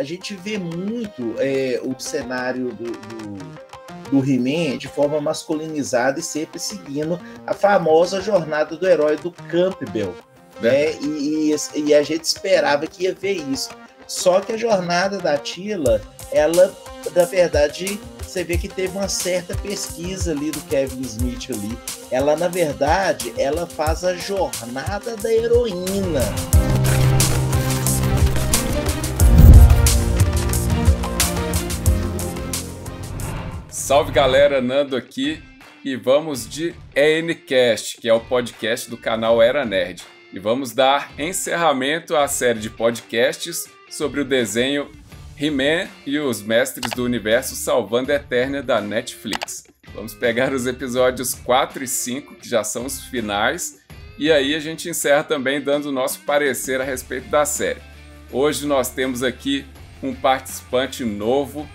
a gente vê muito o cenário do He-Man de forma masculinizada e sempre seguindo a famosa jornada do herói do Campbell, né? E a gente esperava que ia ver isso. Só que a jornada da Teela, ela, na verdade, você vê que teve uma certa pesquisa ali do Kevin Smith ali. Ela, na verdade, ela faz a jornada da heroína. Salve galera, Nando aqui e vamos de ENCast, que é o podcast do canal Era Nerd. E vamos dar encerramento à série de podcasts sobre o desenho He-Man e os Mestres do Universo Salvando a Eternia da Netflix. Vamos pegar os episódios 4 e 5, que já são os finais, e aí a gente encerra também dando o nosso parecer a respeito da série. Hoje nós temos aqui um participante novo,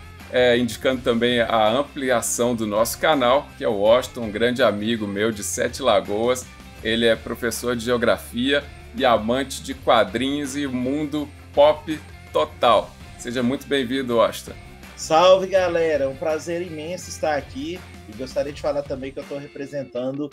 indicando também a ampliação do nosso canal, que é o Washington, um grande amigo meu de Sete Lagoas. Ele é professor de geografia e amante de quadrinhos e mundo pop total. Seja muito bem-vindo, Washington. Salve, galera! É um prazer imenso estar aqui e gostaria de falar também que eu estou representando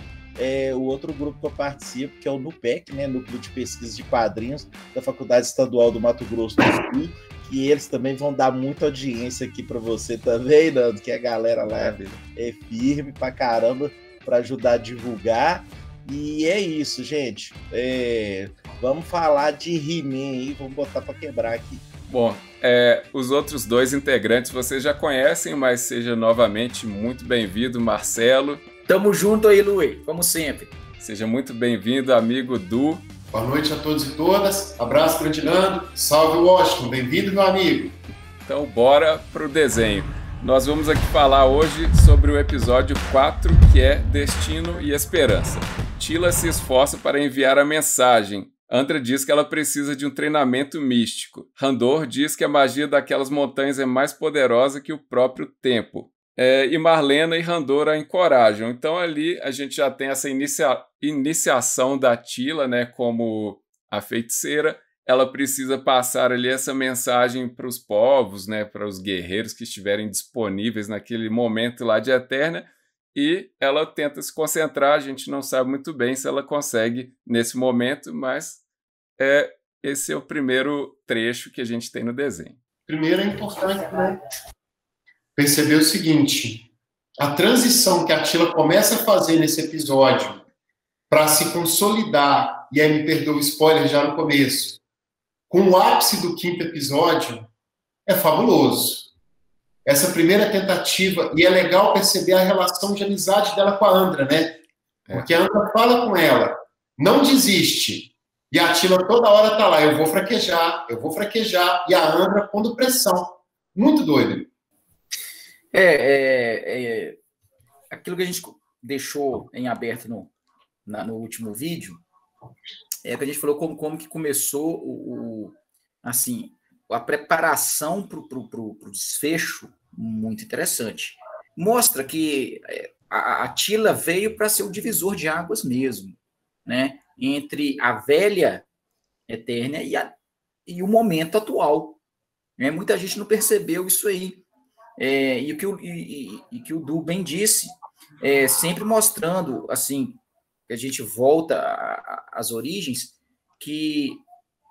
o outro grupo que eu participo, que é o NUPEC, né, Núcleo de Pesquisa de Quadrinhos da Faculdade Estadual do Mato Grosso do Sul, e eles também vão dar muita audiência aqui para você também, Nando, que a galera lá é firme pra caramba para ajudar a divulgar. E é isso, gente. Vamos falar de He-Man aí, vamos botar para quebrar aqui. Bom, os outros dois integrantes vocês já conhecem, mas seja novamente muito bem-vindo, Marcelo. Tamo junto aí, Luiz, como sempre. Seja muito bem-vindo, amigo Du. Boa noite a todos e todas. Abraço, grande Nando. Salve, Washington. Bem-vindo, meu amigo. Então, bora pro desenho. Nós vamos aqui falar hoje sobre o episódio 4, que é Destino e Esperança. Teela se esforça para enviar a mensagem. Andra diz que ela precisa de um treinamento místico. Randor diz que a magia daquelas montanhas é mais poderosa que o próprio tempo. E Marlena e Randor a encorajam. Então ali a gente já tem essa iniciação da Teela, né, como a feiticeira. Ela precisa passar ali essa mensagem para os povos, né, para os guerreiros que estiverem disponíveis naquele momento lá de Eternia. E ela tenta se concentrar, a gente não sabe muito bem se ela consegue nesse momento, mas esse é o primeiro trecho que a gente tem no desenho. Primeiro é importante, né, perceber o seguinte: a transição que a Teela começa a fazer nesse episódio para se consolidar, e aí me perdoa o spoiler já no começo, com o ápice do 5º episódio, é fabuloso. Essa primeira tentativa, e é legal perceber a relação de amizade dela com a Andra, né? Porque a Andra fala com ela, não desiste, e a Teela toda hora tá lá, eu vou fraquejar, e a Andra pondo pressão. Muito doido. Aquilo que a gente deixou em aberto no último vídeo, que a gente falou como que começou a preparação para o desfecho, muito interessante. Mostra que a Teela veio para ser o divisor de águas mesmo, né? Entre a velha Eternia e o momento atual. Né? Muita gente não percebeu isso aí. E que o Du bem disse, sempre mostrando, assim, que a gente volta às origens, que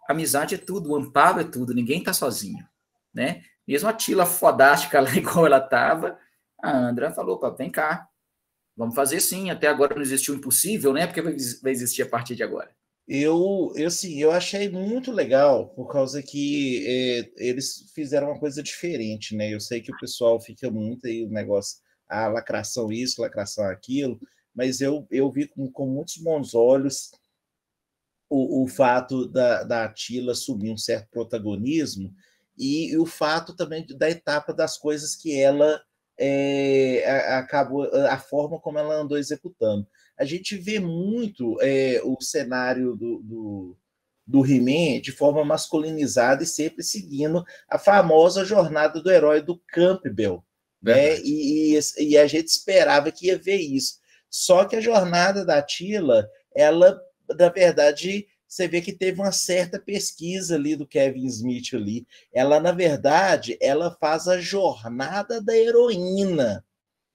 amizade é tudo, o amparo é tudo, ninguém está sozinho, né? Mesmo a Teela fodástica lá, igual ela estava, a Andra falou, vem cá, vamos fazer sim, até agora não existiu impossível, né? Porque vai existir a partir de agora. Eu achei muito legal, por causa que eles fizeram uma coisa diferente, né? Eu sei que o pessoal fica muito aí, o negócio, lacração isso, lacração aquilo, mas eu vi com muitos bons olhos o fato da Teela assumir um certo protagonismo e o fato também da etapa das coisas que ela acabou, a forma como ela andou executando. A gente vê muito o cenário do He-Man de forma masculinizada e sempre seguindo a famosa jornada do herói do Campbell, né? E a gente esperava que ia ver isso. Só que a jornada da Teela, ela, na verdade, você vê que teve uma certa pesquisa ali do Kevin Smith ali. Ela, na verdade, ela faz a jornada da heroína,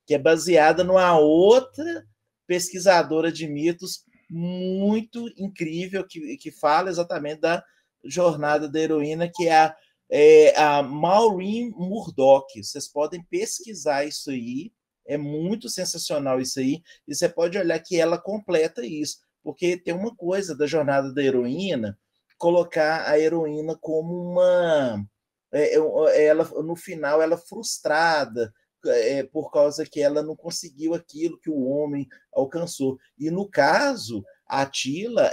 que é baseada numa outra pesquisadora de mitos muito incrível, que fala exatamente da jornada da heroína, que é a Maureen Murdoch. Vocês podem pesquisar isso aí, é muito sensacional isso aí, e você pode olhar que ela completa isso, porque tem uma coisa da jornada da heroína, colocar a heroína como ela, no final, ela frustrada, por causa que ela não conseguiu aquilo que o homem alcançou. E, no caso, a Tila,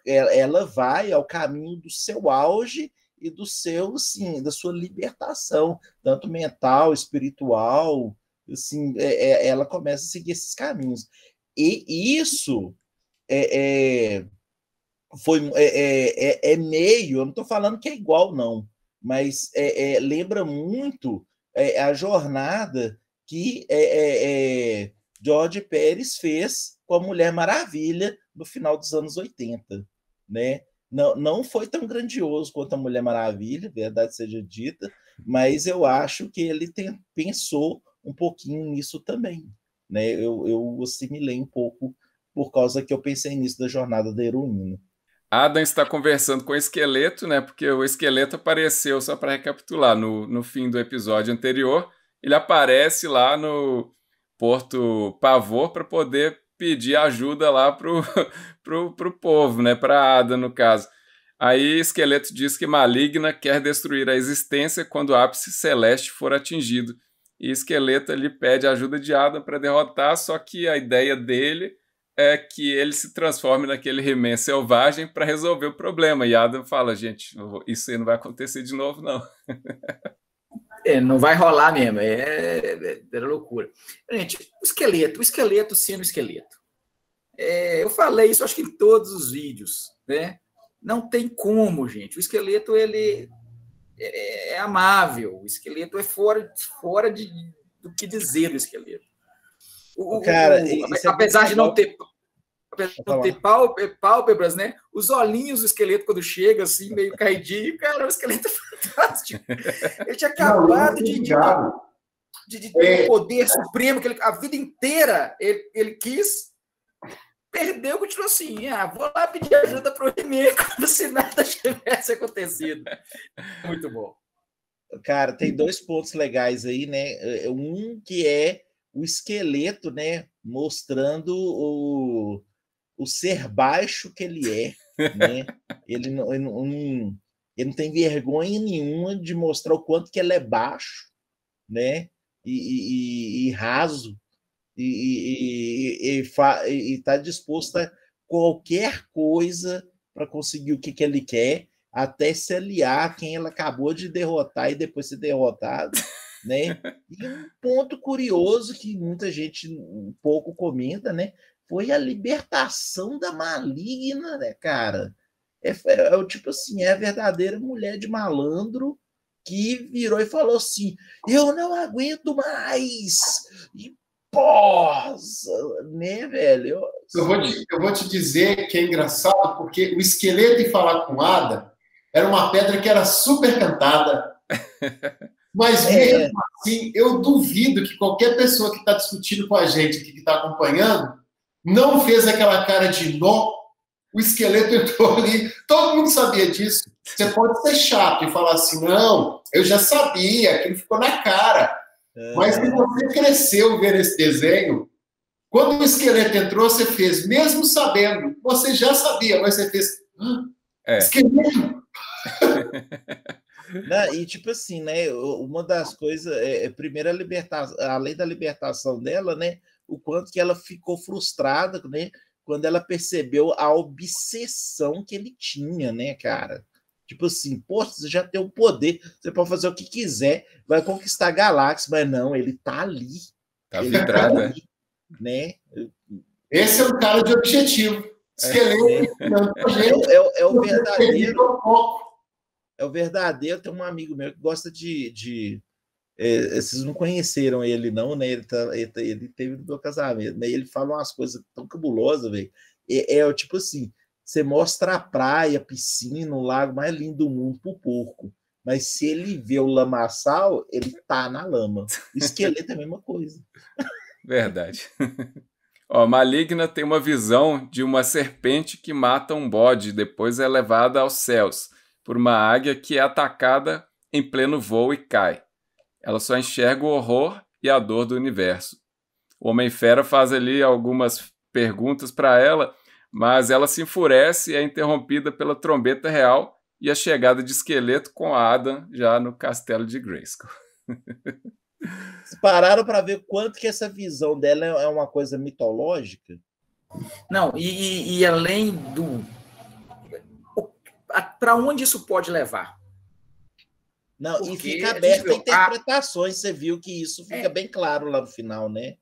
ela vai ao caminho do seu auge e do seu, assim, da sua libertação, tanto mental, espiritual, assim, ela começa a seguir esses caminhos. E isso é meio, eu não estou falando que é igual, não, mas lembra muito a jornada que George Pérez fez com a Mulher Maravilha no final dos anos 80, né? Não foi tão grandioso quanto a Mulher Maravilha, verdade seja dita, mas eu acho que ele pensou um pouquinho nisso também, né? Eu assimilei um pouco por causa que eu pensei nisso da jornada da heroína. Adam está conversando com o Esqueleto, né? Porque o Esqueleto apareceu, só para recapitular, no fim do episódio anterior, ele aparece lá no Porto Pavor para poder pedir ajuda lá pro povo, né? Para Adam, no caso. Aí Esqueleto diz que Maligna quer destruir a existência quando o ápice celeste for atingido. E Esqueleto ele pede ajuda de Adam para derrotar, só que a ideia dele é que ele se transforme naquele He-Man selvagem para resolver o problema. E Adam fala, gente, isso aí não vai acontecer de novo, não. Não vai rolar mesmo, era loucura. Gente, o esqueleto sendo esqueleto. Eu falei isso, acho que em todos os vídeos, né? Não tem como, gente. O esqueleto, ele é amável. O esqueleto é fora do que dizer do esqueleto. Cara, apesar de não ter pálpebras, né? Os olhinhos do esqueleto, quando chega, assim, meio caidinho, cara, o esqueleto é fantástico. Ele tinha acabado de ter um poder supremo, que a vida inteira ele quis, perdeu, continuou assim, vou lá pedir ajuda para o He-Man, como se nada tivesse acontecido. Muito bom. Cara, tem 2 pontos legais aí, né? Um que é o esqueleto, né? Mostrando o ser baixo que ele é, né? Ele não tem vergonha nenhuma de mostrar o quanto que ele é baixo, né? E raso, e está disposto a qualquer coisa para conseguir o que ele quer, até se aliar a quem ela acabou de derrotar e depois ser derrotado, né? E um ponto curioso que muita gente um pouco comenta, né? Foi a libertação da Maligna, né, cara? Tipo assim, é a verdadeira mulher de malandro que virou e falou assim: eu não aguento mais! E pós! Né, velho? Eu vou te dizer que é engraçado, porque o esqueleto em falar com Ada era uma pedra que era super cantada. Mas mesmo assim, eu duvido que qualquer pessoa que está discutindo com a gente, que está acompanhando, não fez aquela cara de nó. O esqueleto entrou ali, todo mundo sabia disso. Você pode ser chato e falar assim, não, eu já sabia, aquilo ficou na cara. Mas se você cresceu vendo esse desenho, quando o esqueleto entrou, você fez, mesmo sabendo, você já sabia, mas você fez, esqueleto. Não, e tipo assim, né? Uma das coisas, primeiro além da libertação dela, né? O quanto que ela ficou frustrada, né? Quando ela percebeu a obsessão que ele tinha, né, cara? Tipo assim, pô, você já tem o poder, você pode fazer o que quiser, vai conquistar a galáxia, mas não, ele tá ali. Tá vidrada. Ali, né? Esse é um cara de objetivo. Esqueleto. É o verdadeiro. É o verdadeiro. Tem um amigo meu que gosta de vocês não conheceram ele, não, né? Ele teve no meu casamento, né? Ele fala umas coisas tão cabulosas, velho. Tipo assim, você mostra a praia, a piscina, o lago mais lindo do mundo pro porco. Mas se ele vê o lamaçal, ele tá na lama. O esqueleto é a mesma coisa. Verdade. Ó, Maligna tem uma visão de uma serpente que mata um bode e depois é levada aos céus por uma águia que é atacada em pleno voo e cai. Ela só enxerga o horror e a dor do universo. O Homem-Fera faz ali algumas perguntas para ela, mas ela se enfurece e é interrompida pela trombeta real e a chegada de Esqueleto com Adam já no castelo de Grayskull. Vocês pararam para ver quanto que essa visão dela é uma coisa mitológica? Não, e além do... Para onde isso pode levar? Não, e fica aberto a interpretações. Você viu que isso fica bem claro lá no final, né?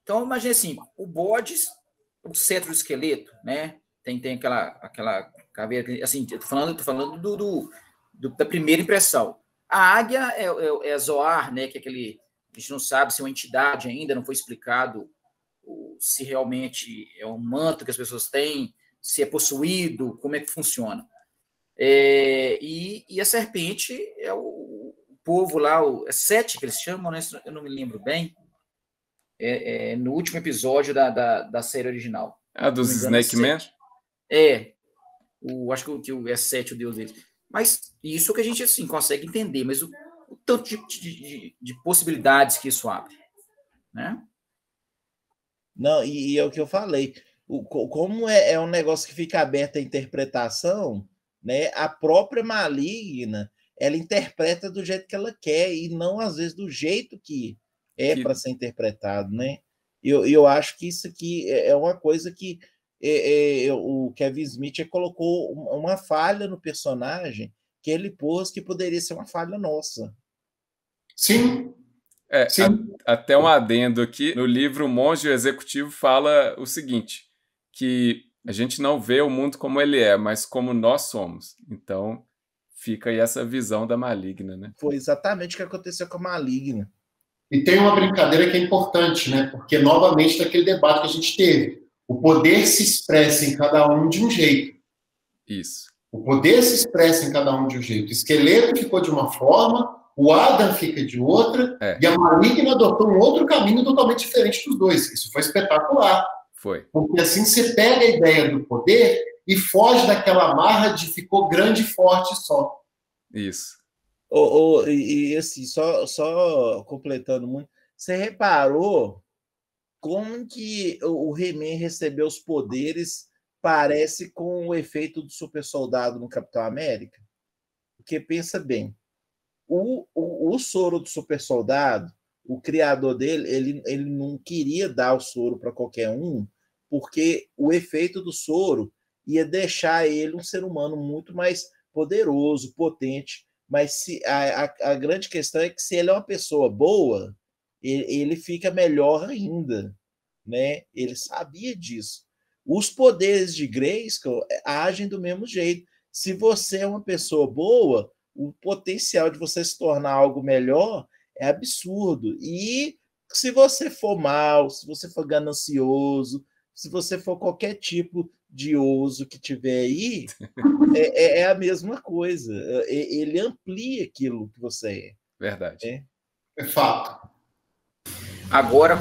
Então, imagine assim, o bode, o cetro do esqueleto, né? Tem aquela caveira, assim, tô falando da primeira impressão. A águia é Zoar, né? Que é aquele... A gente não sabe se é uma entidade ainda, não foi explicado se realmente é um manto que as pessoas têm, se é possuído, como é que funciona. E a serpente é o povo lá, é Sete que eles chamam, né? Eu não me lembro bem. No último episódio da série original. Dos Snake Man? Acho que é Sete o deus deles. Mas isso que a gente assim, consegue entender, mas o tanto de possibilidades que isso abre, né? Não, e é o que eu falei. Como é um negócio que fica aberto à interpretação, né? A própria Maligna, ela interpreta do jeito que ela quer e não, às vezes, do jeito que para ser interpretado, né? Eu acho que isso aqui é uma coisa que o Kevin Smith colocou uma falha no personagem que ele pôs que poderia ser uma falha nossa. Sim. Sim. Até um adendo aqui, no livro O Monge e o Executivo fala o seguinte, que a gente não vê o mundo como ele é, mas como nós somos. Então, fica aí essa visão da Maligna, né? Foi exatamente o que aconteceu com a Maligna. E tem uma brincadeira que é importante, né? Porque, novamente, daquele debate que a gente teve, o poder se expressa em cada um de um jeito. Isso. O poder se expressa em cada um de um jeito. O esqueleto ficou de uma forma, o Adam fica de outra, e a Maligna adotou um outro caminho totalmente diferente dos dois. Isso foi espetacular. Foi. Porque assim você pega a ideia do poder e foge daquela amarra de ficou grande e forte só. Isso. E assim, só completando muito, você reparou como que o He-Man recebeu os poderes parece com o efeito do super soldado no Capitão América? Porque pensa bem, o soro do super soldado, o criador dele, ele não queria dar o soro para qualquer um, porque o efeito do soro ia deixar ele um ser humano muito mais poderoso, potente. Mas a grande questão é que se ele é uma pessoa boa, ele fica melhor ainda, né? Ele sabia disso. Os poderes de Grayskull agem do mesmo jeito. Se você é uma pessoa boa, o potencial de você se tornar algo melhor é absurdo. E se você for mal, se você for ganancioso, se você for qualquer tipo de oso que tiver aí, é a mesma coisa. Ele amplia aquilo que você é. Verdade. É fato. Agora,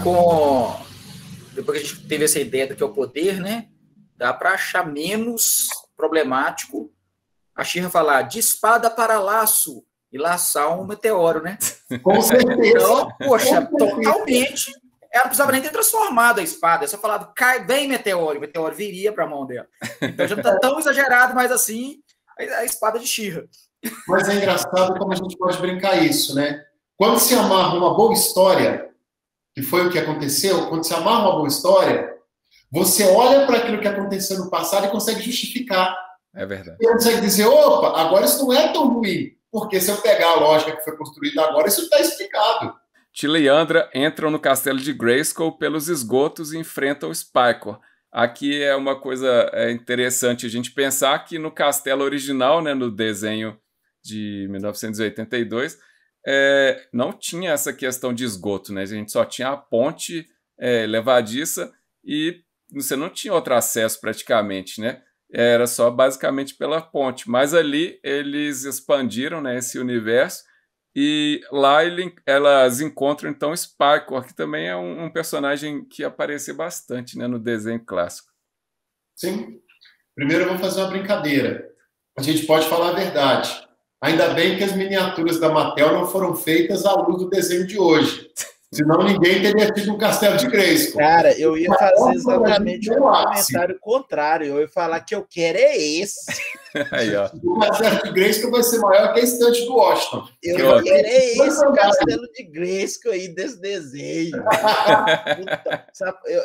depois que a gente teve essa ideia do que é o poder, né? Dá para achar menos problemático a She-Ra falar de espada para laço e laçar um meteoro, né? Com certeza. Então, poxa, totalmente. Ela não precisava nem ter transformado a espada. É só falado, cai bem meteoro. O meteoro viria para a mão dela. Então já não está tão exagerado, mas assim, a espada de She-Ra. Mas é engraçado como a gente pode brincar isso, né? Quando se amarra uma boa história, que foi o que aconteceu, quando se amarra uma boa história, você olha para aquilo que aconteceu no passado e consegue justificar. É verdade. E consegue dizer, opa, agora isso não é tão ruim. Porque se eu pegar a lógica que foi construída agora, isso está explicado. Teela e Andra entram no castelo de Grayskull pelos esgotos e enfrentam o Spycor. Aqui é uma coisa interessante a gente pensar que no castelo original, né, no desenho de 1982, não tinha essa questão de esgoto, né? A gente só tinha a ponte levadiça e você não tinha outro acesso praticamente, né? Era só basicamente pela ponte. Mas ali eles expandiram, né, esse universo e lá elas encontram então Sparkor, que também é um personagem que aparecia bastante, né, no desenho clássico. Sim. Primeiro eu vou fazer uma brincadeira. A gente pode falar a verdade. Ainda bem que as miniaturas da Mattel não foram feitas à luz do desenho de hoje. Senão ninguém teria tido um Castelo de Grayskull. Cara, eu ia fazer exatamente um comentário contrário. Eu ia falar que eu quero é esse. Aí, ó. O Castelo de Grayskull vai ser maior que a estante do Washington. Eu quero é esse Castelo de Grayskull aí desse desenho.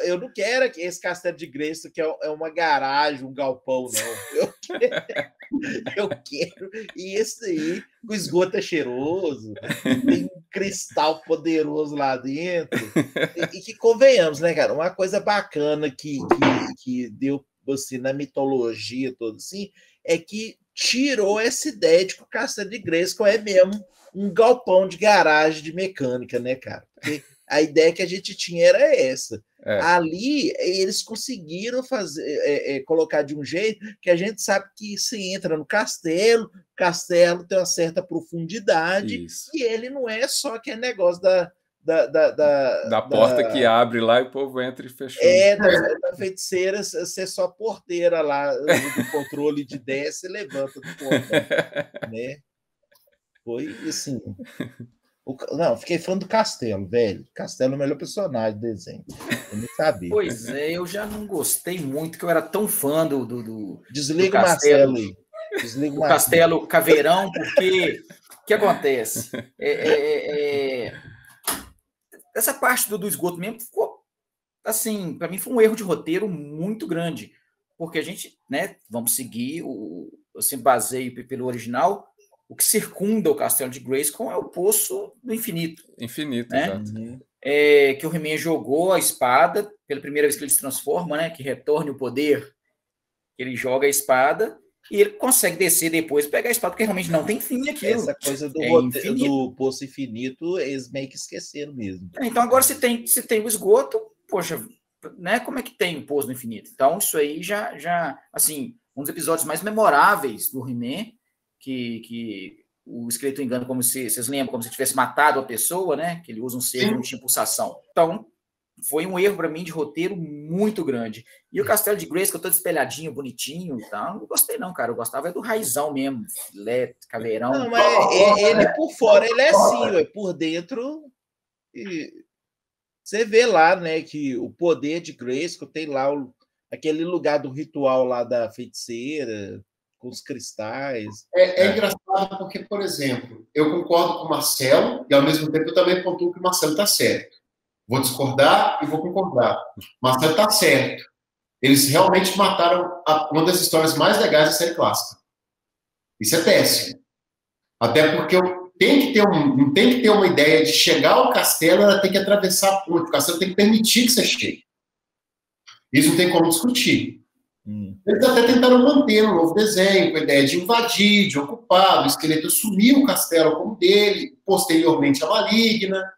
Eu não quero esse Castelo de Grayskull que é uma garagem, um galpão, não. Eu quero. E esse aí, o esgoto é cheiroso, tem um cristal poderoso lá dentro. E que convenhamos, né, cara? Uma coisa bacana que deu assim, na mitologia toda assim, é que tirou essa ideia de que o Castelo de Grayskull é mesmo um galpão de garagem de mecânica, né, cara? Porque a ideia que a gente tinha era essa. Ali, eles conseguiram colocar de um jeito que a gente sabe que se entra no castelo, o castelo tem uma certa profundidade, e ele não é só aquele negócio da porta que abre lá e o povo entra e fechou. Da feiticeira ser só porteira lá, do controle de desce e levanta do portão, né? Foi assim... Não, fiquei fã do Castelo, velho. Castelo é o melhor personagem do desenho. Eu não sabia. Pois é, eu já não gostei muito, que eu era tão fã do Desliga o Marcelo aí. Desliga o Castelo Caveirão, porque o que acontece? Essa parte do esgoto mesmo ficou, assim, para mim foi um erro de roteiro muito grande, porque a gente, né, vamos seguir, eu sempre baseio pelo original. O que circunda o Castelo de Grayskull é o Poço do Infinito. Infinito, né? Exato. Que o He-Man jogou a espada, pela primeira vez que ele se transforma, né? Que retorne o poder. Ele joga a espada e ele consegue descer depois e pegar a espada, porque realmente não tem fim aquilo. Essa coisa do Poço Infinito, eles meio que esqueceram mesmo. Então, agora, se tem o esgoto, poxa, né? Como é que tem o Poço do Infinito? Então, isso aí já assim, um dos episódios mais memoráveis do He-Man, que o esqueleto engana, como se vocês lembram, como se tivesse matado a pessoa, né? Que ele usa um ser que não tinha pulsação. Então, foi um erro para mim de roteiro muito grande. E o Castelo de Grayskull, todo espelhadinho, bonitinho e tal, não gostei não, cara. Eu gostava do raizão mesmo, filé, caveirão. Não, mas ele por fora, ele é assim, por dentro. E você vê lá, né, que o poder de Grayskull tem lá aquele lugar do ritual lá da feiticeira, com os cristais. É engraçado porque, por exemplo, eu concordo com o Marcelo e, ao mesmo tempo, eu também pontuo que o Marcelo está certo. Vou discordar e vou concordar. O Marcelo está certo. Eles realmente mataram uma das histórias mais legais da série clássica. Isso é péssimo. Até porque não tem que ter uma ideia de chegar ao castelo, ela tem que atravessar a ponte. O castelo tem que permitir que você chegue. Isso não tem como discutir. Eles até tentaram manter um novo desenho, com a ideia de invadir, de ocupar, o esqueleto assumiu o castelo como dele, posteriormente a Maligna,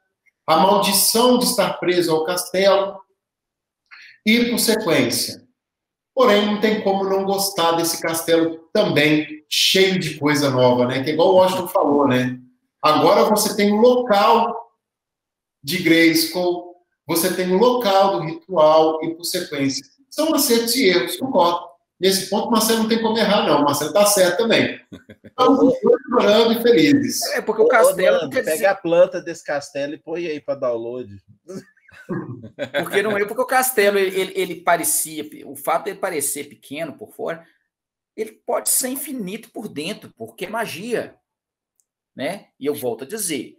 a maldição de estar preso ao castelo, e por sequência. Porém, não tem como não gostar desse castelo também, cheio de coisa nova, né? Que é igual o Washington falou, né? Agora você tem um local de Grayskull, você tem um local do ritual, e por sequência. São acertos e erros, concordo. Nesse ponto, o Marcelo não tem como errar, não. O Marcelo está certo também. Estamos chorando e felizes. Porque o castelo... Nando, pega a planta desse castelo e põe aí para download. Porque não é porque o castelo, ele parecia... O fato de ele parecer pequeno por fora, ele pode ser infinito por dentro, porque é magia. Né? E eu volto a dizer,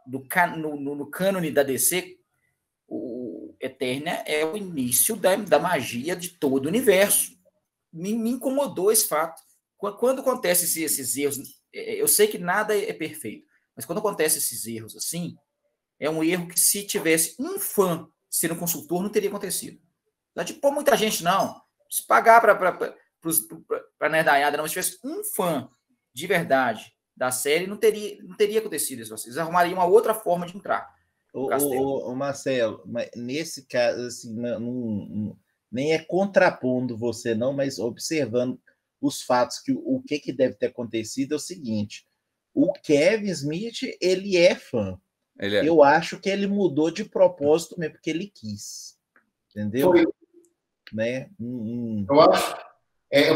no cânone da DC... O Eternia é o início da magia de todo o universo. Me incomodou esse fato. Quando acontecem esses erros, eu sei que nada é perfeito, mas quando acontecem esses erros assim, é um erro que se tivesse um fã ser um consultor, não teria acontecido. Não é tipo muita gente, não. Se pagar para nerdaiada, não. Se tivesse um fã de verdade da série, não teria acontecido isso. Vocês arrumariam uma outra forma de entrar. O Marcelo, mas nesse caso, assim, nem é contrapondo você, não, mas observando os fatos, que o que deve ter acontecido é o seguinte: o Kevin Smith, ele é fã. Eu acho que ele mudou de propósito mesmo, porque ele quis. Entendeu? Foi. Né? Eu acho.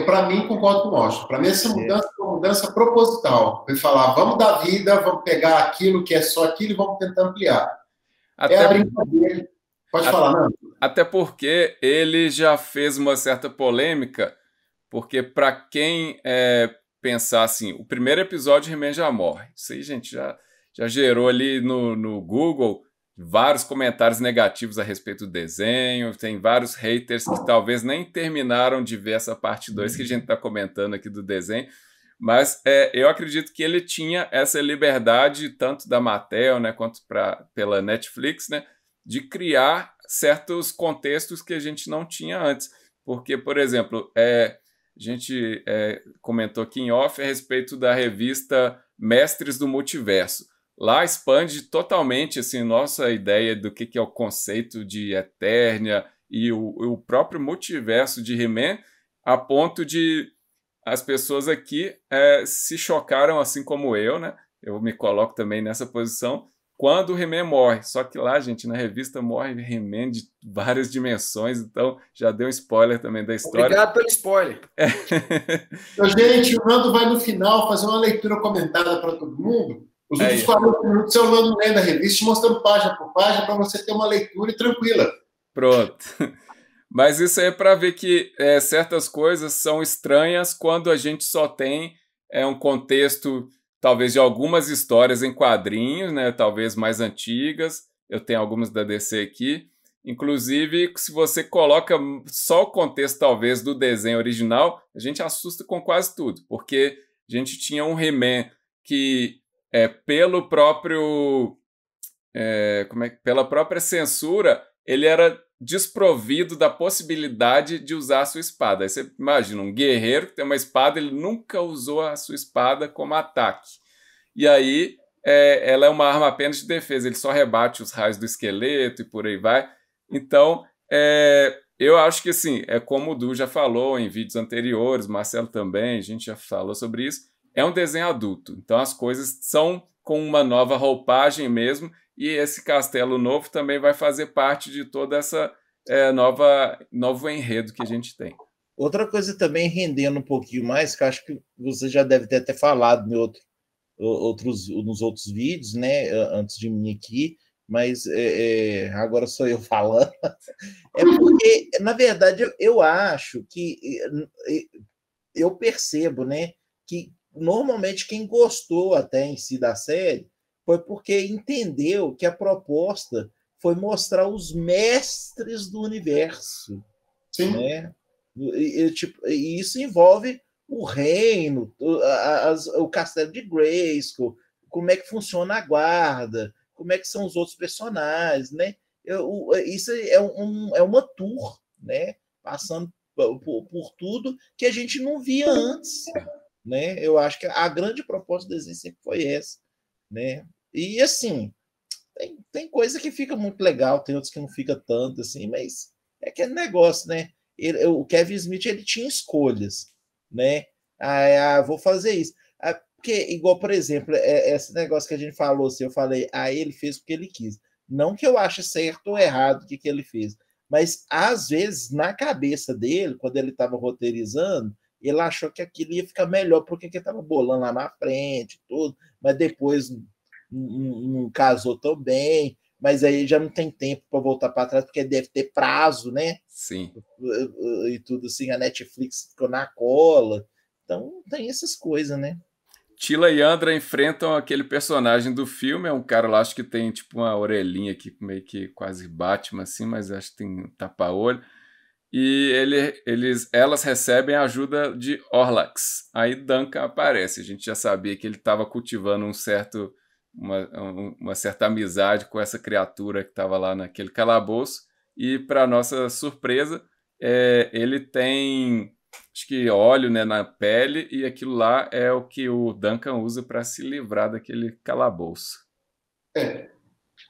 Para mim, concordo com o Washington. Para mim, essa mudança é uma mudança proposital. Foi falar, vamos dar vida, vamos pegar aquilo que é só aquilo e vamos tentar ampliar. A brincadeira. Pode falar, não? Até porque ele já fez uma certa polêmica, porque para quem pensar assim, o primeiro episódio He-Man já morre. Isso aí, gente, já gerou ali no Google vários comentários negativos a respeito do desenho, tem vários haters que talvez nem terminaram de ver essa parte 2 que a gente está comentando aqui do desenho, mas eu acredito que ele tinha essa liberdade, tanto da Mattel, né, quanto pela Netflix, né, de criar certos contextos que a gente não tinha antes. Porque, por exemplo, a gente comentou aqui em off a respeito da revista Mestres do Multiverso. Lá expande totalmente assim, nossa ideia do que é o conceito de Eternia e o próprio multiverso de He-Man, a ponto de as pessoas aqui se chocaram, assim como eu, né? Eu me coloco também nessa posição, quando o He-Man morre. Só que lá, gente, na revista morre He-Man de várias dimensões, então já deu um spoiler também da história. Obrigado pelo spoiler. Gente, o Nando vai no final fazer uma leitura comentada para todo mundo. Os últimos 40 minutos eu ando lendo a revista, mostrando página por página, para você ter uma leitura tranquila. Pronto. Mas isso aí é para ver que certas coisas são estranhas quando a gente só tem um contexto, talvez, de algumas histórias em quadrinhos, né? Talvez mais antigas. Eu tenho algumas da DC aqui. Inclusive, se você coloca só o contexto, talvez, do desenho original, a gente assusta com quase tudo. Porque a gente tinha um He-Man que... pelo próprio pela própria censura, ele era desprovido da possibilidade de usar a sua espada. Aí você imagina, um guerreiro que tem uma espada, ele nunca usou a sua espada como ataque. E aí, ela é uma arma apenas de defesa, ele só rebate os raios do esqueleto e por aí vai. Então, eu acho que assim, como o Du já falou em vídeos anteriores, Marcelo também, a gente já falou sobre isso, é um desenho adulto, então as coisas são com uma nova roupagem mesmo, e esse castelo novo também vai fazer parte de toda essa novo enredo que a gente tem. Outra coisa também, rendendo um pouquinho mais, que eu acho que você já deve ter até falado nos outros vídeos, né, antes de mim aqui, mas agora sou eu falando, porque, na verdade, eu acho que eu percebo, né, que normalmente quem gostou até em si da série foi porque entendeu que a proposta foi mostrar os mestres do universo. Sim. Né? E isso envolve o reino, o castelo de Grayskull, como é que funciona a guarda, como é que são os outros personagens, né? Isso é uma tour, né? Passando por tudo que a gente não via antes. Né? Eu acho que a grande proposta do desenho sempre foi essa, né? E assim, tem coisa que fica muito legal, tem outros que não fica tanto assim, mas é aquele negócio, né? O Kevin Smith, ele tinha escolhas, né? Vou fazer isso. Porque, igual, por exemplo, esse negócio que a gente falou, assim, eu falei, ele fez porque ele quis. Não que eu ache certo ou errado o que ele fez, mas às vezes, na cabeça dele, quando ele estava roteirizando, ele achou que aquilo ia ficar melhor porque ele estava bolando lá na frente, tudo, mas depois não casou tão bem, mas aí já não tem tempo para voltar para trás, porque deve ter prazo, né? Sim. E tudo assim, a Netflix ficou na cola. Então tem essas coisas, né? Tila e Andra enfrentam aquele personagem do filme, é um cara lá, acho que tem tipo uma orelhinha aqui, meio que quase Batman assim, mas acho que tem um tapa-olho. E elas recebem a ajuda de Orlax. Aí Duncan aparece. A gente já sabia que ele estava cultivando uma certa amizade com essa criatura que estava lá naquele calabouço. E, para nossa surpresa, ele tem, acho que óleo, né, na pele, e aquilo lá é o que o Duncan usa para se livrar daquele calabouço.